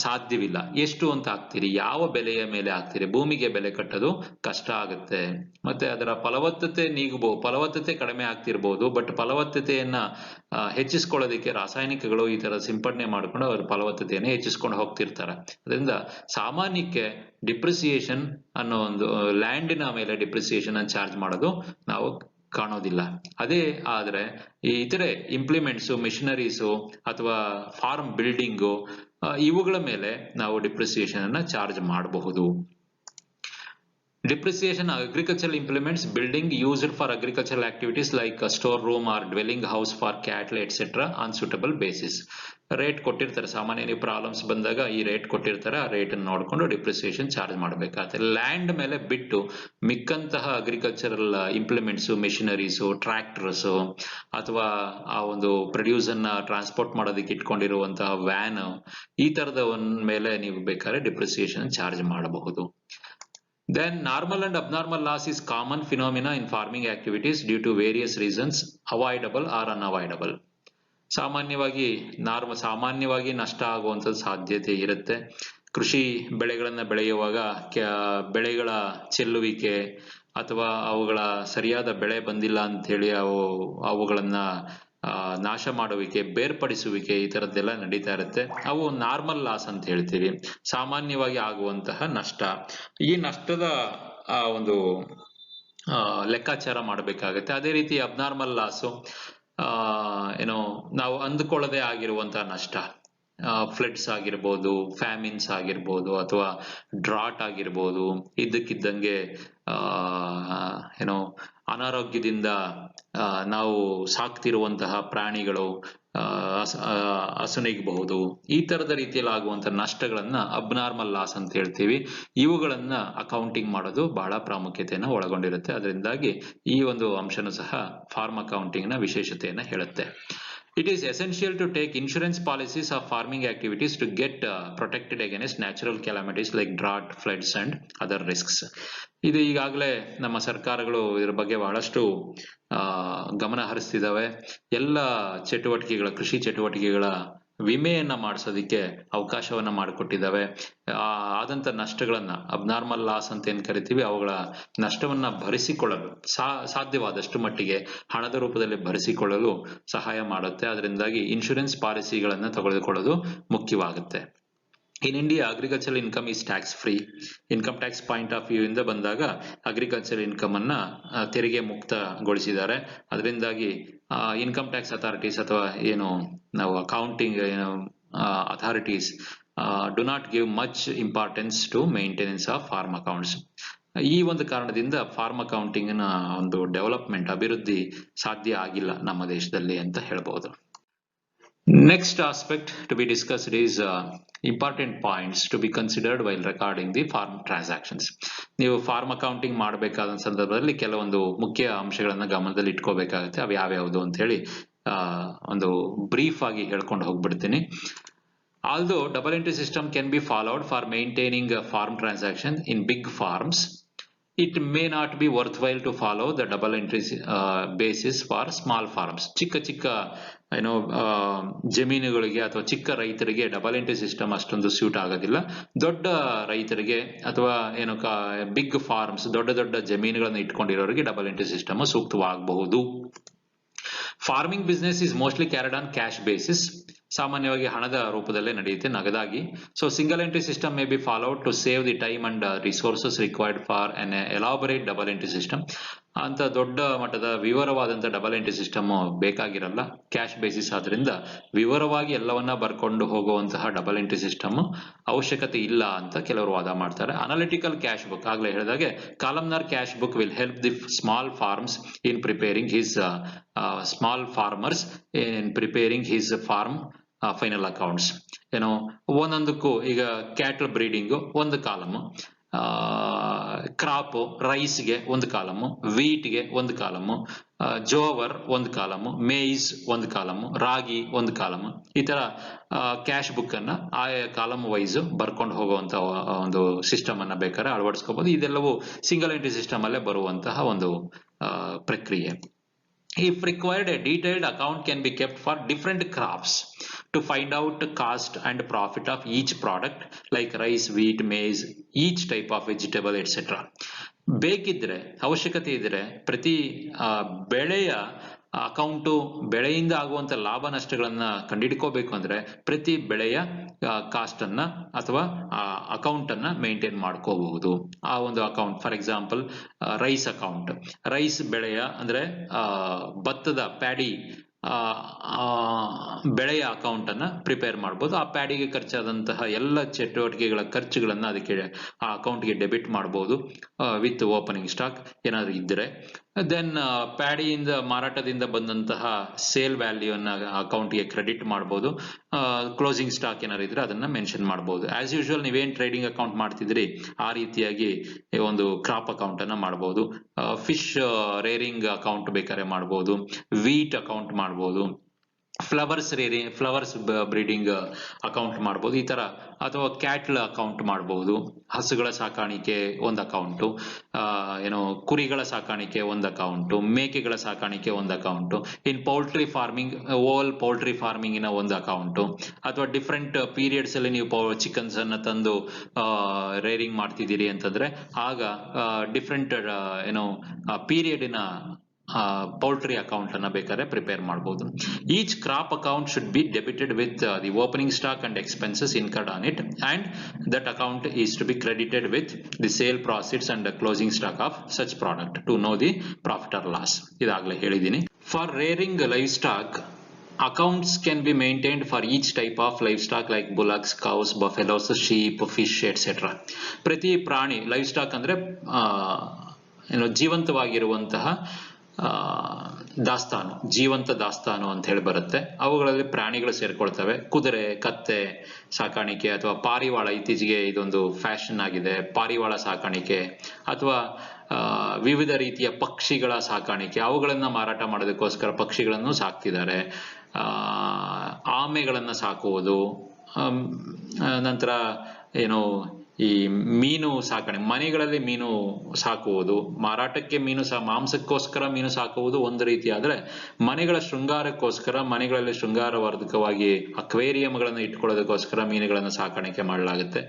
ಸಾಧ್ಯವಿಲ್ಲ. ಎಷ್ಟು ಅಂತ ಹಾಕ್ತೀರಿ, ಯಾವ ಬೆಲೆಯ ಮೇಲೆ ಹಾಕ್ತೀರಿ, ಭೂಮಿಗೆ ಬೆಲೆ ಕಟ್ಟೋದು ಕಷ್ಟ ಆಗುತ್ತೆ. ಮತ್ತೆ ಅದರ ಫಲವತ್ತತೆ ಫಲವತ್ತತೆ ಕಡಿಮೆ ಆಗ್ತಿರ್ಬೋದು, ಬಟ್ ಫಲವತ್ತತೆಯನ್ನ ಹೆಚ್ಚಿಸ್ಕೊಳ್ಳೋದಕ್ಕೆ ರಾಸಾಯನಿಕಗಳು ಈ ತರ ಸಿಂಪಡಣೆ ಮಾಡ್ಕೊಂಡು ಅವ್ರ ಫಲವತ್ತತೆಯನ್ನು ಹೆಚ್ಚಿಸ್ಕೊಂಡು ಹೋಗ್ತಿರ್ತಾರೆ. ಅದರಿಂದ ಸಾಮಾನ್ಯಕ್ಕೆ ಡಿಪ್ರಿಸಿಯೇಷನ್ ಅನ್ನೋ ಒಂದು ಲ್ಯಾಂಡಿನ ಮೇಲೆ ಡಿಪ್ರಿಸಿಯೇಷನ್ ಅನ್ನು ಚಾರ್ಜ್ ಮಾಡೋದು ನಾವು ಕಾಣೋದಿಲ್ಲ. ಅದೇ ಆದ್ರೆ ಈ ಇತರೆ ಇಂಪ್ಲಿಮೆಂಟ್ಸು, ಮಿಷನರೀಸು ಅಥವಾ ಫಾರ್ಮ್ ಬಿಲ್ಡಿಂಗು ಇವುಗಳ ಮೇಲೆ ನಾವು ಡಿಪ್ರಿಸಿಯೇಷನ್ ಅನ್ನ ಚಾರ್ಜ್ ಮಾಡಬಹುದು. Depreciation agricultural implements building used for agricultural activities like a store room or dwelling house for cattle etc. on suitable basis. Rate ಕೊಟ್ಟಿರ್ತಾರೆ. ಸಾಮಾನ್ಯ ನೀವು ಪ್ರಾಬ್ಲಮ್ಸ್ ಬಂದಾಗ ಈ ರೇಟ್ ಕೊಟ್ಟಿರ್ತಾರೆ, ಆ ರೇಟ್ ಅನ್ನು ನೋಡ್ಕೊಂಡು ಡಿಪ್ರಿಸಿಯೇಷನ್ ಚಾರ್ಜ್ ಮಾಡಬೇಕಾಗುತ್ತೆ. ಲ್ಯಾಂಡ್ ಮೇಲೆ ಬಿಟ್ಟು ಮಿಕ್ಕಂತಹ ಅಗ್ರಿಕಲ್ಚರಲ್ ಇಂಪ್ಲಿಮೆಂಟ್ಸು, ಮೆಷಿನರೀಸು, ಟ್ರ್ಯಾಕ್ಟರ್ಸು ಅಥವಾ ಆ ಒಂದು ಪ್ರೊಡ್ಯೂಸ್ ಅನ್ನ ಟ್ರಾನ್ಸ್ಪೋರ್ಟ್ ಮಾಡೋದಕ್ಕೆ ಇಟ್ಕೊಂಡಿರುವಂತಹ ವ್ಯಾನ್, ಈ ತರದ ಮೇಲೆ ನೀವು ಬೇಕಾದ್ರೆ ಡಿಪ್ರಿಸಿಯೇಷನ್ ಚಾರ್ಜ್ ಮಾಡಬಹುದು. Then normal and abnormal loss is common phenomena in farming activities due to various reasons, avoidable or unavoidable. ಸಾಮಾನ್ಯವಾಗಿ ನಷ್ಟ ಆಗುವಂಥದ್ದು ಸಾಧ್ಯತೆ ಇರುತ್ತೆ. ಕೃಷಿ ಬೆಳೆಗಳನ್ನ ಬೆಳೆಯುವಾಗ ಬೆಳೆಗಳ ಚೆಲ್ಲುವಿಕೆ ಅಥವಾ ಅವುಗಳ ಸರಿಯಾದ ಬೆಳೆ ಬಂದಿಲ್ಲ ಅಂತ ಹೇಳಿ ಅವುಗಳನ್ನ ನಾಶ ಮಾಡುವಿಕೆ, ಬೇರ್ಪಡಿಸುವಿಕೆ, ಈ ತರದ್ದೆಲ್ಲ ನಡೀತಾ ಇರುತ್ತೆ. ಅವು ನಾರ್ಮಲ್ ಲಾಸ್ ಅಂತ ಹೇಳ್ತೀವಿ, ಸಾಮಾನ್ಯವಾಗಿ ಆಗುವಂತಹ ನಷ್ಟ. ಈ ನಷ್ಟದ ಒಂದು ಲೆಕ್ಕಾಚಾರ ಮಾಡಬೇಕಾಗುತ್ತೆ. ಅದೇ ರೀತಿ ಅಬ್ನಾರ್ಮಲ್ ಲಾಸು ಏನೋ ನಾವು ಅಂದುಕೊಳ್ಳದೆ ಆಗಿರುವಂತಹ ನಷ್ಟ, ಫ್ಲಡ್ಸ್ ಆಗಿರ್ಬೋದು, ಫ್ಯಾಮಿನ್ಸ್ ಆಗಿರ್ಬೋದು, ಅಥವಾ ಡ್ರಾಟ್ ಆಗಿರ್ಬೋದು, ಇದ್ದಕ್ಕಿದ್ದಂಗೆ ಏನೋ ಅನಾರೋಗ್ಯದಿಂದ ನಾವು ಸಾಕ್ತಿರುವಂತಹ ಪ್ರಾಣಿಗಳು ಅಸುನೀಗಬಹುದು. ಈ ತರದ ರೀತಿಯಲ್ಲಿ ಆಗುವಂತ ನಷ್ಟಗಳನ್ನ ಅಬ್ನಾರ್ಮಲ್ ಲಾಸ್ ಅಂತ ಹೇಳ್ತೀವಿ. ಇವುಗಳನ್ನ ಅಕೌಂಟಿಂಗ್ ಮಾಡೋದು ಬಹಳ ಪ್ರಾಮುಖ್ಯತೆಯನ್ನು ಒಳಗೊಂಡಿರುತ್ತೆ. ಅದರಿಂದಾಗಿ ಈ ಒಂದು ಅಂಶನೂ ಸಹ ಫಾರ್ಮ್ ಅಕೌಂಟಿಂಗ್ ನ ವಿಶೇಷತೆಯನ್ನ ಹೇಳುತ್ತೆ. It is essential to take insurance policies of farming activities to get protected against natural calamities like drought, floods and other risks. ಇದು ಈಗಾಗಲೇ ನಮ್ಮ ಸರ್ಕಾರಗಳು ಇದರ ಬಗ್ಗೆ ಬಹಳಷ್ಟು ಗಮನ ಹರಿಸ್ತಿದ್ದಾವೆ. ಎಲ್ಲ ಚಟುವಟಿಕೆಗಳ, ಕೃಷಿ ಚಟುವಟಿಕೆಗಳ ವಿಮೆಯನ್ನ ಮಾಡಿಸೋದಿಕ್ಕೆ ಅವಕಾಶವನ್ನ ಮಾಡಿಕೊಟ್ಟಿದ್ದಾವೆ. ಆದಂತ ನಷ್ಟಗಳನ್ನ, ಅಬ್ನಾರ್ಮಲ್ ಲಾಸ್ ಅಂತ ಏನ್ ಕರಿತೀವಿ, ಅವುಗಳ ನಷ್ಟವನ್ನ ಭರಿಸಿಕೊಳ್ಳಲು ಸಾಧ್ಯವಾದಷ್ಟು ಮಟ್ಟಿಗೆ ಹಣದ ರೂಪದಲ್ಲಿ ಭರಿಸಿಕೊಳ್ಳಲು ಸಹಾಯ ಮಾಡುತ್ತೆ. ಅದರಿಂದಾಗಿ ಇನ್ಶೂರೆನ್ಸ್ ಪಾಲಿಸಿಗಳನ್ನ ತೆಗೆದುಕೊಳ್ಳೋದು ಮುಖ್ಯವಾಗುತ್ತೆ. In India agricultural income is tax free. Income tax point of view ಇಂದ ಬಂದಾಗ ಅಗ್ರಿಕಲ್ಚರ್ ಇನ್ಕಮ್ ಅನ್ನ ತೆರಿಗೆ ಮುಕ್ತಗೊಳಿಸಿದ್ದಾರೆ. ಅದರಿಂದಾಗಿ ಇನ್ಕಮ್ ಟ್ಯಾಕ್ಸ್ ಅಥಾರಿಟೀಸ್ ಅಥವಾ ಏನು ನಾವು accounting authorities do not give much importance to maintenance of farm accounts. ಈ ಒಂದು ಕಾರಣದಿಂದ ಫಾರ್ಮ್ ಅಕೌಂಟಿಂಗ್ ನ ಒಂದು ಡೆವಲಪ್ಮೆಂಟ್, ಅಭಿವೃದ್ಧಿ ಸಾಧ್ಯ ಆಗಿಲ್ಲ ನಮ್ಮ ದೇಶದಲ್ಲಿ ಅಂತ ಹೇಳ್ಬಹುದು. Next aspect to be discussed is important points to be considered while recording the farm transactions. ನೀವು ಫಾರ್ಮ್ ಅಕೌಂಟಿಂಗ್ ಮಾಡಬೇಕಾದ ಸಂದರ್ಭದಲ್ಲಿ ಕೆಲವೊಂದು ಮುಖ್ಯ ಅಂಶಗಳನ್ನ ಗಮನದಲ್ಲಿ ಇಟ್ಕೋಬೇಕಾಗುತ್ತೆ. ಅವು ಯಾವ್ಯಾವುದು ಅಂತ ಹೇಳಿ ಒಂದು ಬ್ರೀಫ್ ಆಗಿ ಹೇಳ್ಕೊಂಡು ಹೋಗ್ಬಿಡ್ತೀನಿ. Although double entry system can be followed for maintaining a farm transaction in big farms, it may not be worthwhile to follow the double entry basis for small farms. ಚಿಕ್ಕ ಏನೋ ಜಮೀನುಗಳಿಗೆ ಅಥವಾ ಚಿಕ್ಕ ರೈತರಿಗೆ ಡಬಲ್ ಎಂಟ್ರಿ ಸಿಸ್ಟಮ್ ಅಷ್ಟೊಂದು suit ಆಗೋದಿಲ್ಲ. ದೊಡ್ಡ ರೈತರಿಗೆ ಅಥವಾ ಏನು ಬಿಗ್ ಫಾರ್ಮ್ಸ್, ದೊಡ್ಡ ಜಮೀನುಗಳನ್ನು ಇಟ್ಕೊಂಡಿರೋರಿಗೆ ಡಬಲ್ ಎಂಟ್ರಿ ಸಿಸ್ಟಮ್ ಸೂಕ್ತವಾಗಬಹುದು. Farming business is mostly carried on cash basis. ಸಾಮಾನ್ಯವಾಗಿ ಹಣದ ರೂಪದಲ್ಲೇ ನಡೆಯುತ್ತೆ, ನಗದಾಗಿ. So single entry system may be followed to save the time and resources required for an elaborate double entry system. ಅಂತ ದೊಡ್ಡ ಮಟ್ಟದ ವಿವರವಾದಂತ ಡಬಲ್ ಎಂಟ್ರಿ ಸಿಸ್ಟಮ್ ಬೇಕಾಗಿರಲ್ಲ, ಕ್ಯಾಶ್ ಬೇಸಿಸ್ ಆದ್ರಿಂದ ವಿವರವಾಗಿ ಎಲ್ಲವನ್ನ ಬರ್ಕೊಂಡು ಹೋಗುವಂತಹ ಡಬಲ್ ಎಂಟ್ರಿ ಸಿಸ್ಟಮ್ ಅವಶ್ಯಕತೆ ಇಲ್ಲ ಅಂತ ಕೆಲವರು ವಾದ ಮಾಡ್ತಾರೆ. ಅನಾಲಿಟಿಕಲ್ ಕ್ಯಾಶ್ ಬುಕ್, ಆಗ್ಲೇ ಹೇಳಿದಾಗೆ columnar cash book will help the small farms in preparing his small farmers in preparing his farm final accounts. ಏನೋ ಒಂದೊಂದಕ್ಕೂ, ಈಗ ಕ್ಯಾಟಲ್ ಬ್ರೀಡಿಂಗ್ ಒಂದು ಕಾಲಮ್, ಕ್ರಾಪ್ ರೈಸ್ಗೆ ಒಂದು ಕಾಲಮು, ವೀಟ್ಗೆ ಒಂದು ಕಾಲಮು, ಜೋವರ್ ಒಂದು ಕಾಲಮು, ಮೇಯ್ಸ್ ಒಂದು ಕಾಲಮು, ರಾಗಿ ಒಂದು ಕಾಲಮು. ಈ ತರ ಕ್ಯಾಶ್ ಬುಕ್ ಅನ್ನ ಆಯಾ ಕಾಲಮ್ ವೈಸ್ ಬರ್ಕೊಂಡು ಹೋಗುವಂತ ಒಂದು ಸಿಸ್ಟಮ್ ಅನ್ನ ಬೇಕಾದ್ರೆ ಅಳವಡಿಸ್ಕೋಬಹುದು. ಇದೆಲ್ಲವೂ ಸಿಂಗಲ್ ಎಂಟ್ರಿ ಸಿಸ್ಟಮ್ ಅಲ್ಲೇ ಬರುವಂತಹ ಒಂದು ಪ್ರಕ್ರಿಯೆ. If required, a detailed account can be kept for different crops to find out cost and profit of each product like rice, wheat, maize, each type of vegetable, etc. ಬೇಕಿದ್ರೆ, ಅವಶ್ಯಕತೆ ಇದ್ರೆ ಪ್ರತಿ ಬೆಳೆಯ account, ಬೆಳೆಯಿಂದ ಆಗುವಂತ ಲಾಭ ನಷ್ಟಗಳನ್ನ ಕಂಡುಹಿಡ್ಕೋಬೇಕು ಅಂದ್ರೆ ಪ್ರತಿ ಬೆಳೆಯ ಕಾಸ್ಟ್ ಅನ್ನ ಅಥವಾ ಅಕೌಂಟ್ ಅನ್ನ ಮೇಂಟೈನ್ ಮಾಡ್ಕೋಬಹುದು. ಆ ಒಂದು account, for example rice account, rice ಬೆಳೆಯ ಅಂದ್ರೆ ಭತ್ತದ ಪ್ಯಾಡಿ ಬೆಳೆಯ ಅಕೌಂಟ್ ಅನ್ನ ಪ್ರಿಪೇರ್ ಮಾಡಬಹುದು. ಆ ಪ್ಯಾಡಿಗೆ ಖರ್ಚಾದಂತಹ ಎಲ್ಲ ಚಟುವಟಿಕೆಗಳ ಖರ್ಚುಗಳನ್ನ ಅದಕ್ಕೆ ಆ ಅಕೌಂಟ್ಗೆ ಡೆಬಿಟ್ ಮಾಡಬಹುದು ವಿತ್ ಓಪನಿಂಗ್ ಸ್ಟಾಕ್ ಏನಾದ್ರು ಇದ್ರೆ. ದೆನ್ ಪ್ಯಾಡಿಯಿಂದ, ಮಾರಾಟದಿಂದ ಬಂದಂತಹ ಸೇಲ್ ವ್ಯಾಲ್ಯೂ ಅನ್ನ ಅಕೌಂಟ್ಗೆ ಕ್ರೆಡಿಟ್ ಮಾಡಬಹುದು. ಕ್ಲೋಸಿಂಗ್ ಸ್ಟಾಕ್ ಏನಾದ್ರು ಇದ್ರೆ ಅದನ್ನ ಮೆನ್ಷನ್ ಮಾಡಬಹುದು. ಆಸ್ ಯೂಶುವಲ್ ನೀವೇನ್ ಟ್ರೇಡಿಂಗ್ ಅಕೌಂಟ್ ಮಾಡ್ತಿದ್ರಿ ಆ ರೀತಿಯಾಗಿ ಒಂದು ಕ್ರಾಪ್ ಅಕೌಂಟ್ ಅನ್ನ ಮಾಡಬಹುದು. ಫಿಶ್ ರೇರಿಂಗ್ ಅಕೌಂಟ್ ಬೇಕಾದ್ರೆ ಮಾಡಬಹುದು, ವೀಟ್ ಅಕೌಂಟ್ ಮಾಡಬಹುದು, ಫ್ಲವರ್ಸ್ ಬ್ರೀಡಿಂಗ್ ಅಕೌಂಟ್ ಮಾಡಬಹುದು ಈ ತರ. ಅಥವಾ ಕ್ಯಾಟ್ಲ್ ಅಕೌಂಟ್ ಮಾಡಬಹುದು, ಹಸುಗಳ ಸಾಕಾಣಿಕೆ ಒಂದು ಅಕೌಂಟು, ಏನೋ ಕುರಿಗಳ ಸಾಕಾಣಿಕೆ ಒಂದು ಅಕೌಂಟು, ಮೇಕೆಗಳ ಸಾಕಾಣಿಕೆ ಒಂದು ಅಕೌಂಟು. ಇನ್ ಪೌಲ್ಟ್ರಿ ಫಾರ್ಮಿಂಗ್, ಓಲ್ ಪೌಲ್ಟ್ರಿ ಫಾರ್ಮಿಂಗಿನ ಒಂದು ಅಕೌಂಟು. ಅಥವಾ ಡಿಫ್ರೆಂಟ್ ಪೀರಿಯಡ್ಸ್ ಅಲ್ಲಿ ನೀವು ಚಿಕನ್ಸ್ ಅನ್ನ ತಂದು ರೇರಿಂಗ್ ಮಾಡ್ತಿದ್ದೀರಿ ಅಂತಂದ್ರೆ ಆಗ ಡಿಫ್ರೆಂಟ್ ಏನೋ ಪೀರಿಯಡಿನ ಪೌಲ್ಟ್ರಿ ಅಕೌಂಟ್ ಅನ್ನ ಬೇಕಾದ್ರೆ ಪ್ರಿಪೇರ್ ಮಾಡಬಹುದು. Each crop account should be debited with the opening stock and expenses incurred on it and that account is to be credited with the sale profits and closing stock of such product to know the profit or loss. ಇದಾಗಲೇ ಹೇಳಿದ್ದೀನಿ. For rearing livestock, accounts can be maintained for each type of livestock like bullocks, cows, buffaloes, sheep, fish, etc. ಪ್ರತಿ ಪ್ರಾಣಿ, live stock ಅಂದ್ರೆ ಜೀವಂತವಾಗಿರುವಂತಹ ದಾಸ್ತಾನು, ಜೀವಂತ ದಾಸ್ತಾನು ಅಂತ ಹೇಳಿ ಬರುತ್ತೆ. ಅವುಗಳಲ್ಲಿ ಪ್ರಾಣಿಗಳು ಸೇರ್ಕೊಳ್ತವೆ. ಕುದುರೆ, ಕತ್ತೆ ಸಾಕಾಣಿಕೆ ಅಥವಾ ಪಾರಿವಾಳ, ಇತ್ತೀಚೆಗೆ ಇದೊಂದು ಫ್ಯಾಷನ್ ಆಗಿದೆ, ಪಾರಿವಾಳ ಸಾಕಾಣಿಕೆ ಅಥವಾ ವಿವಿಧ ರೀತಿಯ ಪಕ್ಷಿಗಳ ಸಾಕಾಣಿಕೆ, ಅವುಗಳನ್ನ ಮಾರಾಟ ಮಾಡೋದಕ್ಕೋಸ್ಕರ ಪಕ್ಷಿಗಳನ್ನು ಸಾಕ್ತಿದ್ದಾರೆ. ಆಮೆಗಳನ್ನ ಸಾಕುವುದು, ನಂತರ ಈ ಮೀನು ಸಾಕಣೆ, ಮನೆಗಳಲ್ಲಿ ಮೀನು ಸಾಕುವುದು, ಮಾರಾಟಕ್ಕೆ ಮೀನು ಮಾಂಸಕ್ಕೋಸ್ಕರ ಮೀನು ಸಾಕುವುದು ಒಂದು ರೀತಿ ಆದ್ರೆ, ಮನೆಗಳ ಶೃಂಗಾರಕ್ಕೋಸ್ಕರ ಮನೆಗಳಲ್ಲಿ ಶೃಂಗಾರವರ್ಧಕವಾಗಿ ಅಕ್ವೇರಿಯಂಗಳನ್ನು ಇಟ್ಕೊಳ್ಳೋದಕ್ಕೋಸ್ಕರ ಮೀನುಗಳನ್ನು ಸಾಕಾಣಿಕೆ ಮಾಡಲಾಗುತ್ತೆ.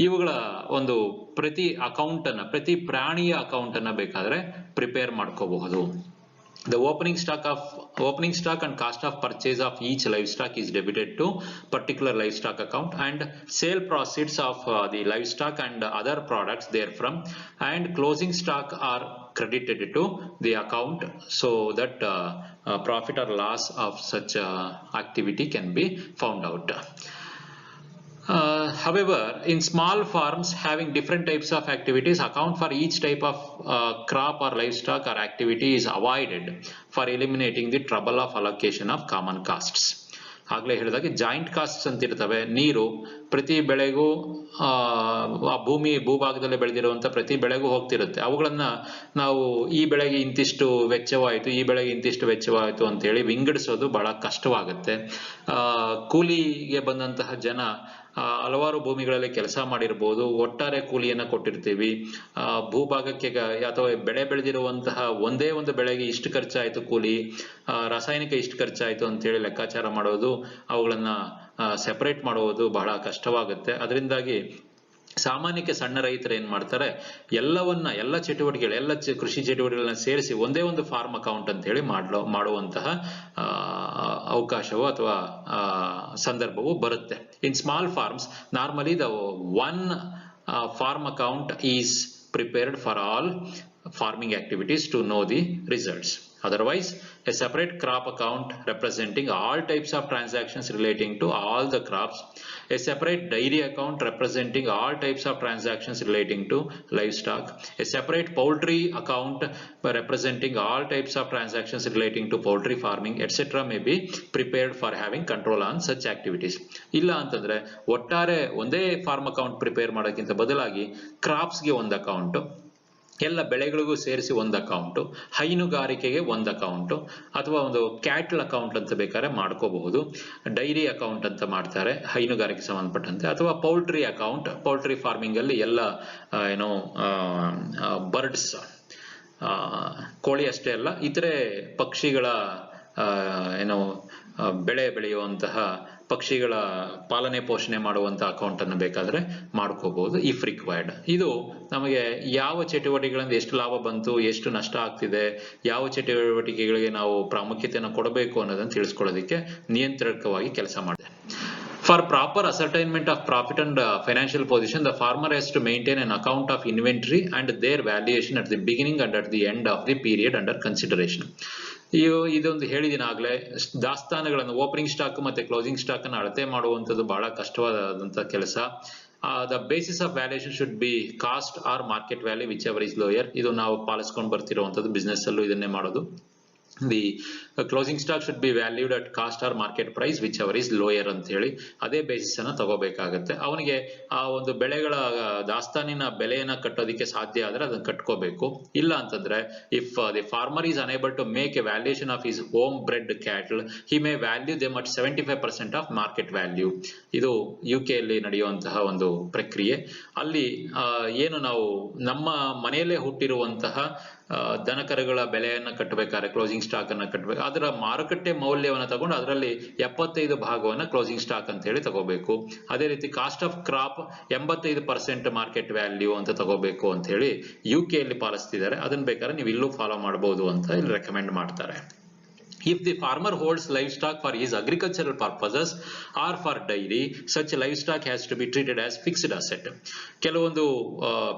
ಇವುಗಳ ಒಂದು ಪ್ರತಿ ಅಕೌಂಟ್ ಅನ್ನ, ಪ್ರತಿ ಪ್ರಾಣಿಯ ಅಕೌಂಟ್ ಅನ್ನ ಬೇಕಾದ್ರೆ ಪ್ರಿಪೇರ್ ಮಾಡ್ಕೋಬಹುದು. The opening stock and cost of purchase of each livestock is debited to particular livestock account, and sale proceeds of the livestock and other products therefrom and closing stock are credited to the account so that profit or loss of such activity can be found out. However, in small farms having different types of activities, account for each type of crop or livestock or activity is avoided for eliminating the trouble of allocation of common costs. ಆಗ್ಲೇ ಹೇಳಿದಾಗೆ joint costs ಅಂತ ಇರ್ತವೆ. ನೀರು ಪ್ರತಿ ಬೆಳೆಗೂ ಭೂಭಾಗದಲ್ಲಿ ಬೆಳೆದಿರುವಂತ ಪ್ರತಿ ಬೆಳೆಗೂ ಹೋಗ್ತಿರುತ್ತೆ. ಅವುಗಳನ್ನ ನಾವು ಈ ಬೆಳೆಗೆ ಇಂತಿಷ್ಟು ವೆಚ್ಚವಾಯಿತು, ಈ ಬೆಳೆಗೆ ಇಂತಿಷ್ಟು ವೆಚ್ಚವಾಯಿತು ಅಂತ ಹೇಳಿ ವಿಂಗಡಿಸೋದು ಬಹಳ ಕಷ್ಟವಾಗುತ್ತೆ. ಕೂಲಿಗೆ ಬಂದಂತಹ ಜನ ಹಲವಾರು ಭೂಮಿಗಳಲ್ಲಿ ಕೆಲಸ ಮಾಡಿರ್ಬೋದು, ಒಟ್ಟಾರೆ ಕೂಲಿಯನ್ನ ಕೊಟ್ಟಿರ್ತೀವಿ. ಭೂಭಾಗಕ್ಕೆ ಅಥವಾ ಬೆಳೆ ಬೆಳೆದಿರುವಂತಹ ಒಂದೇ ಒಂದು ಬೆಳೆಗೆ ಇಷ್ಟು ಖರ್ಚಾಯ್ತು ಕೂಲಿ, ರಾಸಾಯನಿಕ ಇಷ್ಟು ಖರ್ಚಾಯ್ತು ಅಂತ ಹೇಳಿ ಲೆಕ್ಕಾಚಾರ ಮಾಡೋದು, ಅವುಗಳನ್ನ ಸೆಪರೇಟ್ ಮಾಡುವುದು ಬಹಳ ಕಷ್ಟವಾಗುತ್ತೆ. ಅದರಿಂದಾಗಿ ಸಾಮಾನ್ಯಕ್ಕೆ ಸಣ್ಣ ರೈತರು ಏನ್ ಮಾಡ್ತಾರೆ, ಎಲ್ಲ ಚಟುವಟಿಕೆಗಳು, ಎಲ್ಲ ಕೃಷಿ ಚಟುವಟಿಕೆಗಳನ್ನ ಸೇರಿಸಿ ಒಂದೇ ಒಂದು ಫಾರ್ಮ್ ಅಕೌಂಟ್ ಅಂತ ಹೇಳಿ ಮಾಡುವಂತಹ ಅವಕಾಶವು ಅಥವಾ ಸಂದರ್ಭವು ಬರುತ್ತೆ. In small farms normally the one farm account is prepared for all farming activities to know the results. Otherwise, a separate crop account representing all types of transactions relating to all the crops, a separate dairy account representing all types of transactions relating to livestock, a separate poultry account representing all types of transactions relating to poultry farming, etc. may be prepared for having control on such activities. ಇಲ್ಲ ಅಂತಂದ್ರೆ ಒಟ್ಟಾರೆ ಒಂದೇ form account prepare ಮಾಡೋಕ್ಕಿಂತ ಬದಲಾಗಿ ಕ್ರಾಪ್ಸ್ಗೆ ಒಂದು account, ಎಲ್ಲ ಬೆಳೆಗಳಿಗೂ ಸೇರಿಸಿ ಒಂದು ಅಕೌಂಟ್, ಹೈನುಗಾರಿಕೆಗೆ ಒಂದು ಅಕೌಂಟ್ ಅಥವಾ ಒಂದು ಕ್ಯಾಟಲ್ ಅಕೌಂಟ್ ಅಂತ ಬೇಕಾದ್ರೆ ಮಾಡ್ಕೋಬಹುದು. ಡೈರಿ ಅಕೌಂಟ್ ಅಂತ ಮಾಡ್ತಾರೆ ಹೈನುಗಾರಿಕೆ ಸಂಬಂಧಪಟ್ಟಂತೆ, ಅಥವಾ ಪೌಲ್ಟ್ರಿ ಅಕೌಂಟ್, ಪೌಲ್ಟ್ರಿ ಫಾರ್ಮಿಂಗ್ ಅಲ್ಲಿ ಎಲ್ಲ ಬರ್ಡ್ಸ್, ಕೋಳಿ ಅಷ್ಟೇ ಅಲ್ಲ, ಇತರೆ ಪಕ್ಷಿಗಳ ಬೆಳೆ ಬೆಳೆಯುವಂತಹ ಪಕ್ಷಿಗಳ ಪಾಲನೆ ಪೋಷಣೆ ಮಾಡುವಂತಹ ಅಕೌಂಟ್ ಅನ್ನು ಬೇಕಾದ್ರೆ ಮಾಡ್ಕೋಬಹುದು ಇಫ್ ರಿಕ್ವೈರ್ಡ್. ಇದು ನಮಗೆ ಯಾವ ಚಟುವಟಿಕೆಗಳಿಂದ ಎಷ್ಟು ಲಾಭ ಬಂತು, ಎಷ್ಟು ನಷ್ಟ ಆಗ್ತಿದೆ, ಯಾವ ಚಟುವಟಿಕೆಗಳಿಗೆ ನಾವು ಪ್ರಾಮುಖ್ಯತೆಯನ್ನು ಕೊಡಬೇಕು ಅನ್ನೋದನ್ನು ತಿಳಿಸ್ಕೊಳ್ಳೋದಕ್ಕೆ ನಿಯಂತ್ರಕವಾಗಿ ಕೆಲಸ ಮಾಡಿದೆ. For proper ascertainment of profit and financial position, the farmer has to maintain an account of inventory and their valuation at the beginning and at the end of the period under consideration. ಇದೊಂದು ಹೇಳಿದಿನ ಆಗ್ಲೇ, ದಾಸ್ತಾನುಗಳನ್ನು opening stock ಮತ್ತೆ closing stock ಅನ್ನು ಅಳತೆ ಮಾಡುವಂಥದ್ದು ಬಹಳ ಕಷ್ಟವಾದಂತಹ ಕೆಲಸ. The basis of valuation should be cost or market value, whichever is lower. ಇದು ನಾವು ಪಾಲಿಸ್ಕೊಂಡು ಬರ್ತಿರುವಂತದ್ದು, ಬಿಸ್ನೆಸ್ ಅಲ್ಲೂ ಇದನ್ನೇ ಮಾಡೋದು. The closing stock should be valued at cost or market price, whichever is lower ಅಂತ ಹೇಳಿ ಅದೇ ಬೇಸಿಸ್ ಅನ್ನ ತಗೋಬೇಕಾಗತ್ತೆ. ಅವನಿಗೆ ಆ ಒಂದು ಬೆಳೆಗಳ ದಾಸ್ತಾನಿನ ಬೆಲೆಯನ್ನ ಕಟ್ಟೋದಿಕ್ಕೆ ಸಾಧ್ಯ ಆದ್ರೆ ಅದನ್ನ ಕಟ್ಕೋಬೇಕು. ಇಲ್ಲ ಅಂತಂದ್ರೆ if the farmer is unable to make a valuation of his home bred cattle, he may value them at 75% of market value. ಇದು UK ಅಲ್ಲಿ ನಡೆಯುವಂತಹ ಒಂದು ಪ್ರಕ್ರಿಯೆ. ಅಲ್ಲಿ ಏನು ನಾವು ನಮ್ಮ ಮನೆಯಲ್ಲೇ ಹುಟ್ಟಿರುವಂತಹ ದನಕರುಗಳ ಬೆಲೆಯನ್ನು ಕಟ್ಟಬೇಕಾದ್ರೆ ಕ್ಲೋಸಿಂಗ್ ಸ್ಟಾಕ್ ಅನ್ನ ಕಟ್ಟಬೇಕು, ಅದರ ಮಾರುಕಟ್ಟೆ ಮೌಲ್ಯವನ್ನು ತಗೊಂಡು ಅದರಲ್ಲಿ 75 ಭಾಗವನ್ನ ಕ್ಲೋಸಿಂಗ್ ಸ್ಟಾಕ್ ಅಂತ ಹೇಳಿ ತಗೋಬೇಕು. ಅದೇ ರೀತಿ cost of crop 85% market value ಅಂತ ತಗೋಬೇಕು ಅಂತ ಹೇಳಿ UK ಯಲ್ಲಿ ಪಾಲಿಸ್ತಿದ್ದಾರೆ. ಅದನ್ನ ಬೇಕಾದ್ರೆ ನೀವು ಇಲ್ಲೂ ಫಾಲೋ ಮಾಡಬಹುದು ಅಂತ ಇಲ್ಲಿ ರೆಕಮೆಂಡ್ ಮಾಡ್ತಾರೆ. If the farmer holds livestock for his agricultural purposes or for dairy, such livestock has to be treated as fixed asset. ಕೆಲವೊಂದು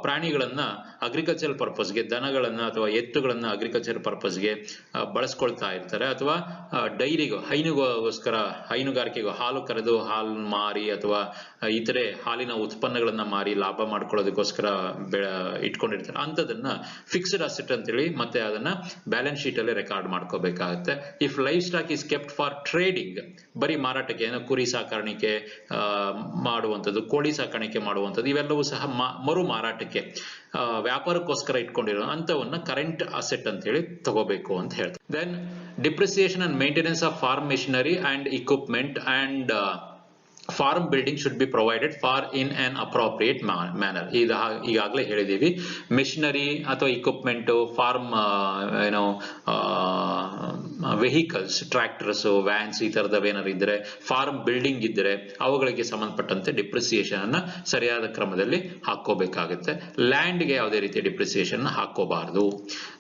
ಪ್ರಾಣಿಗಳನ್ನ ಅಗ್ರಿಕಲ್ಚರಲ್ ಪರ್ಪಸ್ಗೆ, ದನಗಳನ್ನ ಅಥವಾ ಎತ್ತುಗಳನ್ನ ಅಗ್ರಿಕಲ್ಚರ್ ಪರ್ಪಸ್ಗೆ ಬಳಸ್ಕೊಳ್ತಾ ಇರ್ತಾರೆ, ಅಥವಾ ಡೈರಿಗೂ ಹೈನುಗಾರಿಕೆಗೂ ಹಾಲು ಕರೆದು ಹಾಲು ಮಾರಿ ಅಥವಾ ಇತರೆ ಹಾಲಿನ ಉತ್ಪನ್ನಗಳನ್ನ ಮಾರಿ ಲಾಭ ಮಾಡ್ಕೊಳ್ಳೋದಕ್ಕೋಸ್ಕರ ಇಟ್ಕೊಂಡಿರ್ತಾರೆ. ಅಂತದನ್ನ ಫಿಕ್ಸ್ಡ್ ಅಸೆಟ್ ಅಂತೇಳಿ ಮತ್ತೆ ಅದನ್ನ ಬ್ಯಾಲೆನ್ಸ್ ಶೀಟ್ ಅಲ್ಲಿ ರೆಕಾರ್ಡ್ ಮಾಡ್ಕೋಬೇಕಾಗತ್ತೆ. If life stock is kept for trading, ಬರೀ ಮಾರಾಟಕ್ಕೆ, ಏನೋ ಕುರಿ ಸಾಕಾಣಿಕೆ ಮಾಡುವಂಥದ್ದು, ಕೋಳಿ ಸಾಕಾಣಿಕೆ ಮಾಡುವಂಥದ್ದು, ಇವೆಲ್ಲವೂ ಸಹ ಮರು ಮಾರಾಟಕ್ಕೆ ವ್ಯಾಪಾರಕ್ಕೋಸ್ಕರ ಇಟ್ಕೊಂಡಿರೋ ಅಂತವನ್ನ ಕರೆಂಟ್ ಅಸೆಟ್ ಅಂತ ಹೇಳಿ ತಗೋಬೇಕು ಅಂತ ಹೇಳ್ತಾರೆ. Then depreciation and maintenance of farm machinery and equipment and farm building should be provided for in an appropriate manner. ಈಗಾಗಲೇ ಹೇಳಿದೀವಿ, ಮೆಷಿನರಿ ಅಥವಾ ಇಕ್ವಿಪ್ಮೆಂಟ್, ಫಾರ್ಮ್ ಏನೋ ವೆಹಿಕಲ್ಸ್, ಟ್ರ್ಯಾಕ್ಟರ್ಸ್, ವ್ಯಾನ್ಸ್ ಈ ತರದವೇನಾರು ಇದ್ರೆ, ಫಾರ್ಮ್ ಬಿಲ್ಡಿಂಗ್ ಇದ್ರೆ ಅವುಗಳಿಗೆ ಸಂಬಂಧಪಟ್ಟಂತೆ ಡಿಪ್ರಿಸಿಯೇಷನ್ ಅನ್ನ ಸರಿಯಾದ ಕ್ರಮದಲ್ಲಿ ಹಾಕೋಬೇಕಾಗುತ್ತೆ. ಲ್ಯಾಂಡ್ಗೆ ಯಾವುದೇ ರೀತಿಯ ಡಿಪ್ರಿಸಿಯೇಷನ್ ಹಾಕೋಬಾರದು.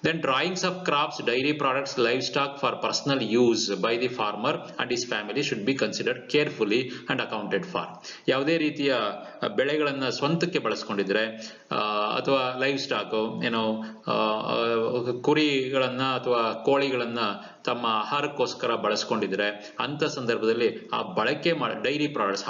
Then drawings of crops, dairy products, livestock for personal use by the farmer and his family should be considered carefully and accounted for. ಯಾವುದೇ ರೀತಿಯ ಬೆಳೆಗಳನ್ನ ಸ್ವಂತಕ್ಕೆ ಬಳಸ್ಕೊಂಡಿದ್ರೆ ಅಥವಾ ಲೈವ್ ಸ್ಟಾಕ್ ಏನೋ ಕುರಿಗಳನ್ನ ಅಥವಾ ಕೋಳಿಗಳನ್ನ ತಮ್ಮ ಆಹಾರಕ್ಕೋಸ್ಕರ ಬಳಸ್ಕೊಂಡಿದ್ರೆ ಅಂತ ಸಂದರ್ಭದಲ್ಲಿ ಆ ಬಳಕೆ ಡೈರಿ ಪ್ರಾಡಕ್ಟ್ಸ್,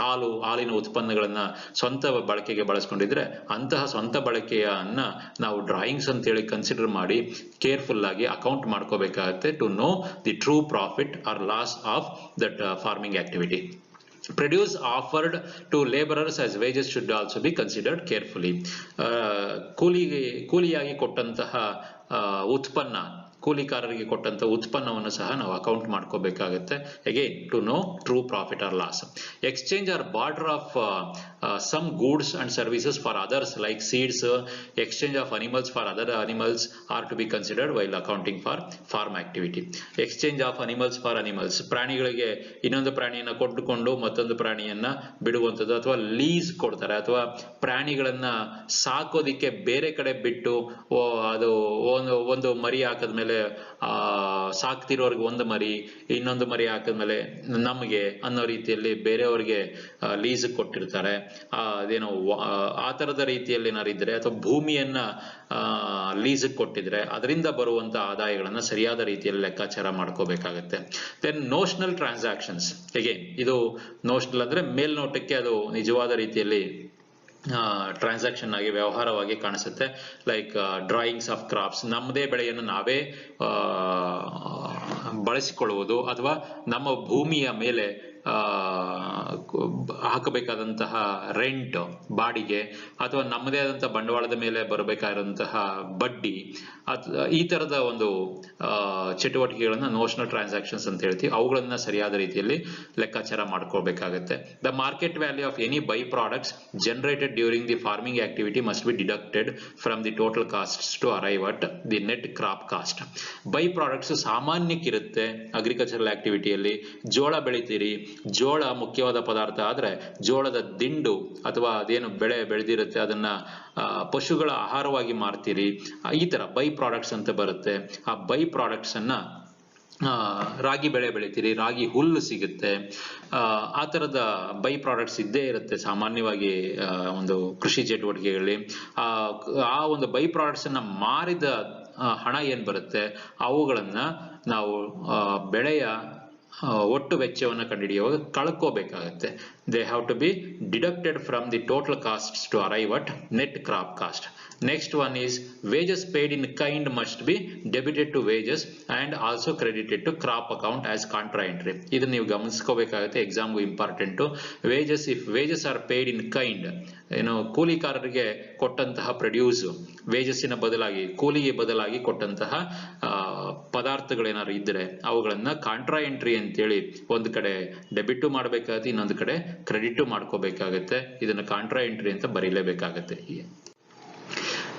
ಹಾಲಿನ ಉತ್ಪನ್ನಗಳನ್ನ ಸ್ವಂತ ಬಳಕೆಗೆ ಬಳಸ್ಕೊಂಡಿದ್ರೆ ಅಂತಹ ಸ್ವಂತ ಬಳಕೆಯನ್ನ ನಾವು ಡ್ರಾಯಿಂಗ್ಸ್ ಅಂತ ಹೇಳಿ ಕನ್ಸಿಡರ್ ಮಾಡಿ ಕೇರ್ಫುಲ್ ಆಗಿ ಅಕೌಂಟ್ ಮಾಡ್ಕೋಬೇಕಾಗುತ್ತೆ to know the true profit or loss of that farming activity. Produce offered to laborers as wages should also be considered carefully. ಕೂಲಿಯಾಗಿ ಕೊಟ್ಟಂತಹ ಉತ್ಪನ್ನ, ಕೂಲಿಕಾರರಿಗೆ ಕೊಟ್ಟಂತ ಉತ್ಪನ್ನವನ್ನು ಸಹ ನಾವು ಅಕೌಂಟ್ ಮಾಡ್ಕೋಬೇಕಾಗುತ್ತೆ. Again to know true profit or loss. Exchange or barter of some goods and services for others like seeds, exchange of animals for other animals are to be considered while accounting for farm activity. Exchange of animals for animals, ಪ್ರಾಣಿಗಳಿಗೆ ಇನ್ನೊಂದು ಪ್ರಾಣಿಯನ್ನ ಕೊಟ್ಟುಕೊಂಡು ಮತ್ತೊಂದು ಪ್ರಾಣಿಯನ್ನ ಬಿಡುವಂಥದ್ದು, ಅಥವಾ lease ಕೊಡ್ತಾರೆ, ಅಥವಾ ಪ್ರಾಣಿಗಳನ್ನ ಸಾಕೋದಿಕ್ಕೆ ಬೇರೆ ಕಡೆ ಬಿಟ್ಟು ಅದು ಒಂದು ಮರಿ ಹಾಕದ್ಮೇಲೆ ಸಾಕ್ತಿರೋರ್ಗೆ ಒಂದು ಮರಿ, ಇನ್ನೊಂದು ಮರಿ ಹಾಕಿದ್ಮೇಲೆ ನಮಗೆ ಅನ್ನೋ ರೀತಿಯಲ್ಲಿ ಬೇರೆಯವ್ರಿಗೆ ಲೀಸ್ ಕೊಟ್ಟಿರ್ತಾರೆ. ಅದೇನೋ ಆ ತರದ ರೀತಿಯಲ್ಲಿ ಏನಾರು ಇದ್ರೆ, ಅಥವಾ ಭೂಮಿಯನ್ನ ಲೀಸ್ ಕೊಟ್ಟಿದ್ರೆ ಅದರಿಂದ ಬರುವಂತ ಆದಾಯಗಳನ್ನ ಸರಿಯಾದ ರೀತಿಯಲ್ಲಿ ಲೆಕ್ಕಾಚಾರ ಮಾಡ್ಕೋಬೇಕಾಗತ್ತೆ. ದೆನ್ ನೋಷನಲ್ ಟ್ರಾನ್ಸಾಕ್ಷನ್ಸ್, ಅಗೇನ್ ಇದು ನೋಷನಲ್ ಅಂದ್ರೆ ಮೇಲ್ನೋಟಕ್ಕೆ ಅದು ನಿಜವಾದ ರೀತಿಯಲ್ಲಿ ಟ್ರಾನ್ಸಾಕ್ಷನ್ ಆಗಿ ವ್ಯವಹಾರವಾಗಿ ಕಾಣಿಸುತ್ತೆ. ಲೈಕ್ ಡ್ರಾಯಿಂಗ್ಸ್ ಆಫ್ ಕ್ರಾಪ್ಸ್, ನಮ್ಮದೇ ಬೆಳೆಯನ್ನು ನಾವೇ ಬಳಸಿಕೊಳ್ಳುವುದು, ಅಥವಾ ನಮ್ಮ ಭೂಮಿಯ ಮೇಲೆ ಹಾಕಬೇಕಾದಂತಹ ರೆಂಟ್, ಬಾಡಿಗೆ, ಅಥವಾ ನಮ್ಮದೇ ಆದಂತಹ ಬಂಡವಾಳದ ಮೇಲೆ ಬರಬೇಕಾದಂತಹ ಬಡ್ಡಿ, ಈ ತರದ ಒಂದು ಚಟುವಟಿಕೆಗಳನ್ನ ನೋಷನಲ್ ಟ್ರಾನ್ಸಾಕ್ಷನ್ಸ್ ಅಂತ ಹೇಳ್ತೀವಿ. ಅವುಗಳನ್ನ ಸರಿಯಾದ ರೀತಿಯಲ್ಲಿ ಲೆಕ್ಕಾಚಾರ ಮಾಡ್ಕೋಬೇಕಾಗುತ್ತೆ. The market value of any byproducts generated during the farming activity must be deducted from the total costs to arrive at the net crop cost. Byproducts ಸಾಮಾನ್ಯಕ್ಕಿರುತ್ತೆ ಅಗ್ರಿಕಲ್ಚರಲ್ ಆಕ್ಟಿವಿಟಿಯಲ್ಲಿ. ಜೋಳ ಬೆಳಿತೀರಿ, ಜೋಳ ಮುಖ್ಯವಾದ ಪದಾರ್ಥ ಆದ್ರೆ ಜೋಳದ ದಿಂಡು ಅಥವಾ ಅದೇನು ಬೆಳೆ ಬೆಳೆದಿರುತ್ತೆ ಅದನ್ನ ಪಶುಗಳ ಆಹಾರವಾಗಿ ಮಾರ್ತೀರಿ. ಈ ತರ ಬೈ ಪ್ರಾಡಕ್ಟ್ಸ್ ಅಂತ ಬರುತ್ತೆ. ಆ ಬೈ ಪ್ರಾಡಕ್ಟ್ಸ್ ಅನ್ನ ರಾಗಿ ಬೆಳೆ ಬೆಳಿತೀರಿ, ರಾಗಿ ಹುಲ್ಲು ಸಿಗುತ್ತೆ, ಆ ತರದ ಬೈ ಪ್ರಾಡಕ್ಟ್ಸ್ ಇದ್ದೇ ಇರುತ್ತೆ ಸಾಮಾನ್ಯವಾಗಿ ಒಂದು ಕೃಷಿ ಚಟುವಟಿಕೆಗಳಲ್ಲಿ. ಆ ಒಂದು ಬೈ ಪ್ರಾಡಕ್ಟ್ಸ್ ಅನ್ನ ಮಾರಿದ ಹಣ ಏನ್ ಬರುತ್ತೆ ಅವುಗಳನ್ನ ನಾವು ಬೆಳೆಯ ಒಟ್ಟು ವೆಚ್ಚವನ್ನು ಕಂಡುಹಿಡಿಯುವಾಗ ಕಳ್ಕೋಬೇಕಾಗತ್ತೆ. They have to be deducted from the total costs to arrive at net crop cost. Next one is wages paid in kind must be debited to wages and also credited to crop account as contra entry. ಇದನ್ನ ನೀವು ಗಮನಿಸ್ಕೋಬೇಕಾಗುತ್ತೆ, ಎಕ್ಸಾಮ್ಗೂ important. Wages, if wages are paid in kind, ಏನು ಕೂಲಿಕಾರರಿಗೆ ಕೊಟ್ಟಂತಹ produce, ವೇಜಸ್ಸಿನ ಬದಲಾಗಿ ಕೂಲಿಗೆ ಬದಲಾಗಿ ಕೊಟ್ಟಂತಹ ಪದಾರ್ಥಗಳೇನಾದ್ರು ಇದ್ರೆ ಅವುಗಳನ್ನ ಕಾಂಟ್ರಾ ಎಂಟ್ರಿ ಅಂತೇಳಿ ಒಂದು ಕಡೆ ಡೆಬಿಟ್ ಮಾಡಬೇಕಾಗುತ್ತೆ, ಇನ್ನೊಂದು ಕಡೆ ಕ್ರೆಡಿಟ್ ಮಾಡ್ಕೋಬೇಕಾಗತ್ತೆ. ಇದನ್ನ ಕಾಂಟ್ರಾ ಎಂಟ್ರಿ ಅಂತ ಬರೀಲೇಬೇಕಾಗತ್ತೆ.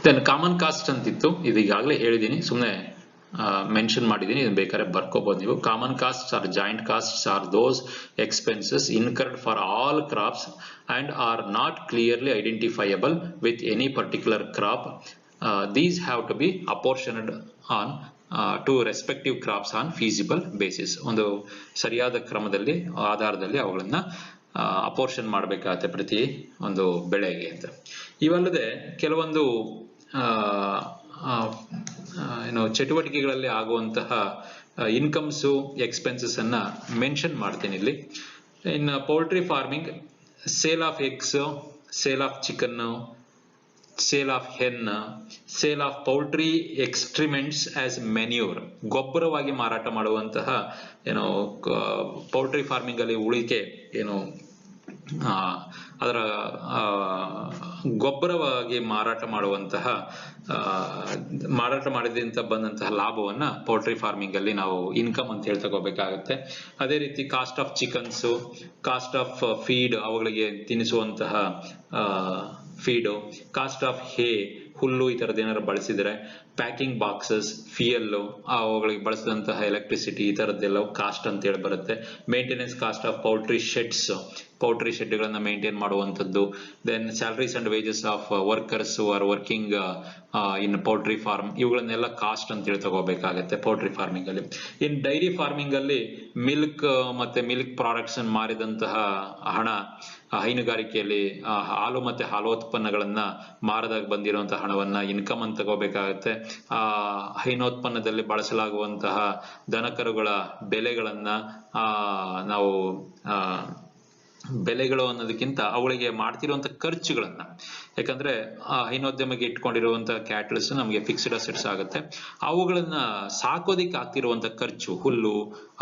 ದೆನ್ ಕಾಮನ್ ಕಾಸ್ಟ್ ಅಂತಿತ್ತು, ಇದು ಈಗಾಗಲೇ ಹೇಳಿದ್ದೀನಿ, ಸುಮ್ಮನೆ ಮೆನ್ಷನ್ ಮಾಡಿದ್ದೀನಿ, ಇದನ್ನ ಬೇಕಾದ್ರೆ ಬರ್ಕೋಬಹುದು ನೀವು. Common cost or joint costs are those expenses incurred for all crops and are not clearly identifiable with any particular crop. These have to be apportioned on to respective crops on feasible basis. ಒಂದು ಸರಿಯಾದ ಕ್ರಮದಲ್ಲಿ ಆಧಾರದಲ್ಲಿ ಅವುಗಳನ್ನ ಅಪೋರ್ಷನ್ ಮಾಡಬೇಕಾಗುತ್ತೆ ಪ್ರತಿ ಒಂದು ಬೆಳೆಗೆ ಅಂತ. ಇವಲ್ಲದೆ ಕೆಲವೊಂದು ಚಟುವಟಿಕೆಗಳಲ್ಲಿ ಆಗುವಂತಹ ಇನ್ಕಮ್ಸ್ ಎಕ್ಸ್ಪೆನ್ಸಸ್ ಅನ್ನ ಮೆನ್ಷನ್ ಮಾಡ್ತೀನಿ ಇಲ್ಲಿ. In poultry farming, sale of eggs, sale of chicken, sale of hen, sale of poultry excrements as manure, ಗೊಬ್ಬರವಾಗಿ ಮಾರಾಟ ಮಾಡುವಂತಹ ಪೌಲ್ಟ್ರಿ ಫಾರ್ಮಿಂಗ್ ಅಲ್ಲಿ ಉಳಿಕೆ ಅದರ ಗೊಬ್ಬರವಾಗಿ ಮಾರಾಟ ಮಾಡಿದಂತ ಬಂದಂತಹ ಲಾಭವನ್ನ ಪೌಲ್ಟ್ರಿ ಫಾರ್ಮಿಂಗ್ ಅಲ್ಲಿ ನಾವು ಇನ್ಕಮ್ ಅಂತ ಹೇಳಿ ತಗೋಬೇಕಾಗತ್ತೆ. ಅದೇ ರೀತಿ cost of chickens, cost of feed, ಅವುಗಳಿಗೆ ತಿನ್ನಿಸುವಂತಹ ಫೀಡು, ಕಾಸ್ಟ್ ಆಫ್ ಹೇ, ಹುಲ್ಲು ಈ ತರದ್ ಏನಾದ್ರು ಬಳಸಿದ್ರೆ, ಪ್ಯಾಕಿಂಗ್ ಬಾಕ್ಸಸ್, ಫಿಯಲ್, ಅವುಗಳಿಗೆ ಬಳಸಿದಂತಹ ಎಲೆಕ್ಟ್ರಿಸಿಟಿ, ಈ ತರದ್ದೆಲ್ಲ ಕಾಸ್ಟ್ ಅಂತ ಹೇಳಿ ಬರುತ್ತೆ. Maintenance cost of poultry sheds, poultry shed ಗಳನ್ನ ಮೇಂಟೈನ್ ಮಾಡುವಂತದ್ದು. Then salaries and wages of workers are working in poultry farm, ಇವುಗಳನ್ನೆಲ್ಲ ಕಾಸ್ಟ್ ಅಂತ ಹೇಳಿ ತಗೋಬೇಕಾಗತ್ತೆ ಪೌಲ್ಟ್ರಿ ಫಾರ್ಮಿಂಗ್ ಅಲ್ಲಿ. ಇನ್ ಡೈರಿ ಫಾರ್ಮಿಂಗ್ ಅಲ್ಲಿ ಮಿಲ್ಕ್ ಮತ್ತೆ ಮಿಲ್ಕ್ ಪ್ರಾಡಕ್ಟ್ಸ್ ಮಾರಿದಂತಹ ಹಣ, ಹೈನುಗಾರಿಕೆಯಲ್ಲಿ ಹಾಲು ಮತ್ತೆ ಹಾಲೋತ್ಪನ್ನಗಳನ್ನ ಮಾರದಾಗ ಬಂದಿರುವಂತಹ ಹಣವನ್ನ ಇನ್ಕಮ್ ಅಂತ ತಗೋಬೇಕಾಗತ್ತೆ. ಹೈನೋತ್ಪನ್ನದಲ್ಲಿ ಬಳಸಲಾಗುವಂತಹ ದನಕರುಗಳ ಬೆಲೆಗಳನ್ನ ನಾವು ಬೆಲೆಗಳು ಅನ್ನೋದಕ್ಕಿಂತ ಅವುಗಳಿಗೆ ಮಾಡ್ತಿರುವಂತ ಖರ್ಚುಗಳನ್ನ, ಯಾಕಂದ್ರೆ ಹೈನೋದ್ಯಮಕ್ಕೆ ಇಟ್ಕೊಂಡಿರುವಂತಹ ಕ್ಯಾಟಲ್ಸ್ ನಮಗೆ ಫಿಕ್ಸ್ಡ್ ಅಸೆಟ್ಸ್ ಆಗುತ್ತೆ, ಅವುಗಳನ್ನ ಸಾಕೋದಿಕ್ಕೆ ಆಗ್ತಿರುವಂತ ಖರ್ಚು, ಹುಲ್ಲು,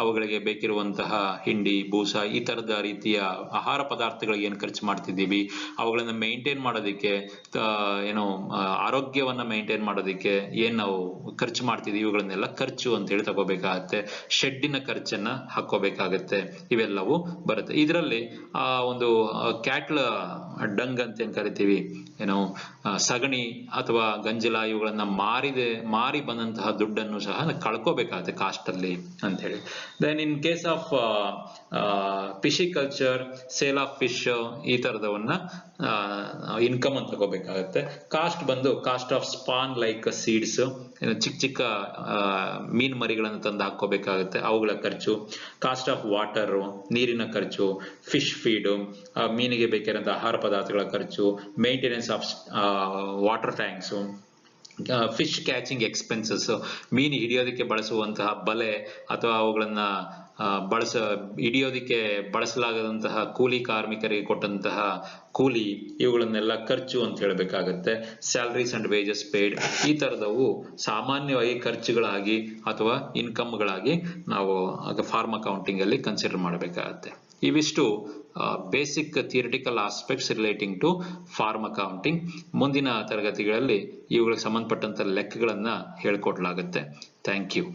ಅವುಗಳಿಗೆ ಬೇಕಿರುವಂತಹ ಹಿಂಡಿ, ಬೂಸ, ಈ ತರದ ರೀತಿಯ ಆಹಾರ ಪದಾರ್ಥಗಳಿಗೆ ಏನ್ ಖರ್ಚು ಮಾಡ್ತಿದ್ದೀವಿ, ಅವುಗಳನ್ನ ಮೇಂಟೈನ್ ಮಾಡೋದಿಕ್ಕೆ, ಆರೋಗ್ಯವನ್ನ ಮೇಂಟೈನ್ ಮಾಡೋದಿಕ್ಕೆ ಏನ್ ನಾವು ಖರ್ಚು ಮಾಡ್ತಿದೀವಿ, ಇವುಗಳನ್ನೆಲ್ಲ ಖರ್ಚು ಅಂತ ಹೇಳಿ ತಗೋಬೇಕಾಗತ್ತೆ. ಶೆಡ್ಡಿನ ಖರ್ಚನ್ನ ಹಾಕೋಬೇಕಾಗತ್ತೆ, ಇವೆಲ್ಲವೂ ಬರುತ್ತೆ. ಇದರಲ್ಲಿ ಒಂದು ಕ್ಯಾಟ್ಲ್ ಡಂಗ್ ಅಂತ ಏನ್ ಕರಿತೀವಿ, ಸಗಣಿ ಅಥವಾ ಗಂಜಲ, ಇವುಗಳನ್ನ ಮಾರಿ ಬಂದಂತಹ ದುಡ್ಡನ್ನು ಸಹ ಕಳ್ಕೋಬೇಕಾಗುತ್ತೆ ಕಾಸ್ಟ್ ಅಲ್ಲಿ ಅಂತ ಹೇಳಿ. Then in case of pisciculture, sale of fish, ಈ ತರದವನ್ನ ಇನ್ಕಮ್ ಅಂತ ತಗೋಬೇಕಾಗತ್ತೆ. ಕಾಸ್ಟ್ ಬಂದು cost of spawn like seeds, ಚಿಕ್ಕ ಚಿಕ್ಕ ಮೀನ್ ಮರಿಗಳನ್ನು ತಂದು ಹಾಕೋಬೇಕಾಗುತ್ತೆ, ಅವುಗಳ ಖರ್ಚು. ಕಾಸ್ಟ್ ಆಫ್ ವಾಟರ್, ನೀರಿನ ಖರ್ಚು. ಫಿಶ್ ಫೀಡ್, ಮೀನಿಗೆ ಬೇಕಾದಂತಹ ಆಹಾರ ಪದಾರ್ಥಗಳ ಖರ್ಚು. Maintenance of water thanks. Fish catching expenses, ಮೀನು ಹಿಡಿಯೋದಕ್ಕೆ ಬಳಸುವಂತಹ ಬಲೆ ಅಥವಾ ಅವುಗಳನ್ನ ಹಿಡಿಯೋದಿಕ್ಕೆ ಬಳಸಲಾಗದಂತಹ ಕೂಲಿ ಕಾರ್ಮಿಕರಿಗೆ ಕೊಟ್ಟಂತಹ ಕೂಲಿ, ಇವುಗಳನ್ನೆಲ್ಲ ಖರ್ಚು ಅಂತ ಹೇಳಬೇಕಾಗತ್ತೆ. ಸ್ಯಾಲರೀಸ್ ಅಂಡ್ ವೇಜಸ್ ಪೇಡ್, ಈ ತರದವು ಸಾಮಾನ್ಯವಾಗಿ ಖರ್ಚುಗಳಾಗಿ ಅಥವಾ ಇನ್ಕಮ್ಗಳಾಗಿ ನಾವು ಫಾರ್ಮ್ ಅಕೌಂಟಿಂಗ್ ಅಲ್ಲಿ ಕನ್ಸಿಡರ್ ಮಾಡಬೇಕಾಗತ್ತೆ. ಇವಿಷ್ಟು basic theoretical aspects relating to farm accounting. ಮುಂದಿನ ತರಗತಿಗಳಲ್ಲಿ ಇವುಗಳಿಗೆ ಸಂಬಂಧಪಟ್ಟಂತ ಲೆಕ್ಕಗಳನ್ನ ಹೇಳ್ಕೊಡ್ಲಾಗುತ್ತೆ. Thank you.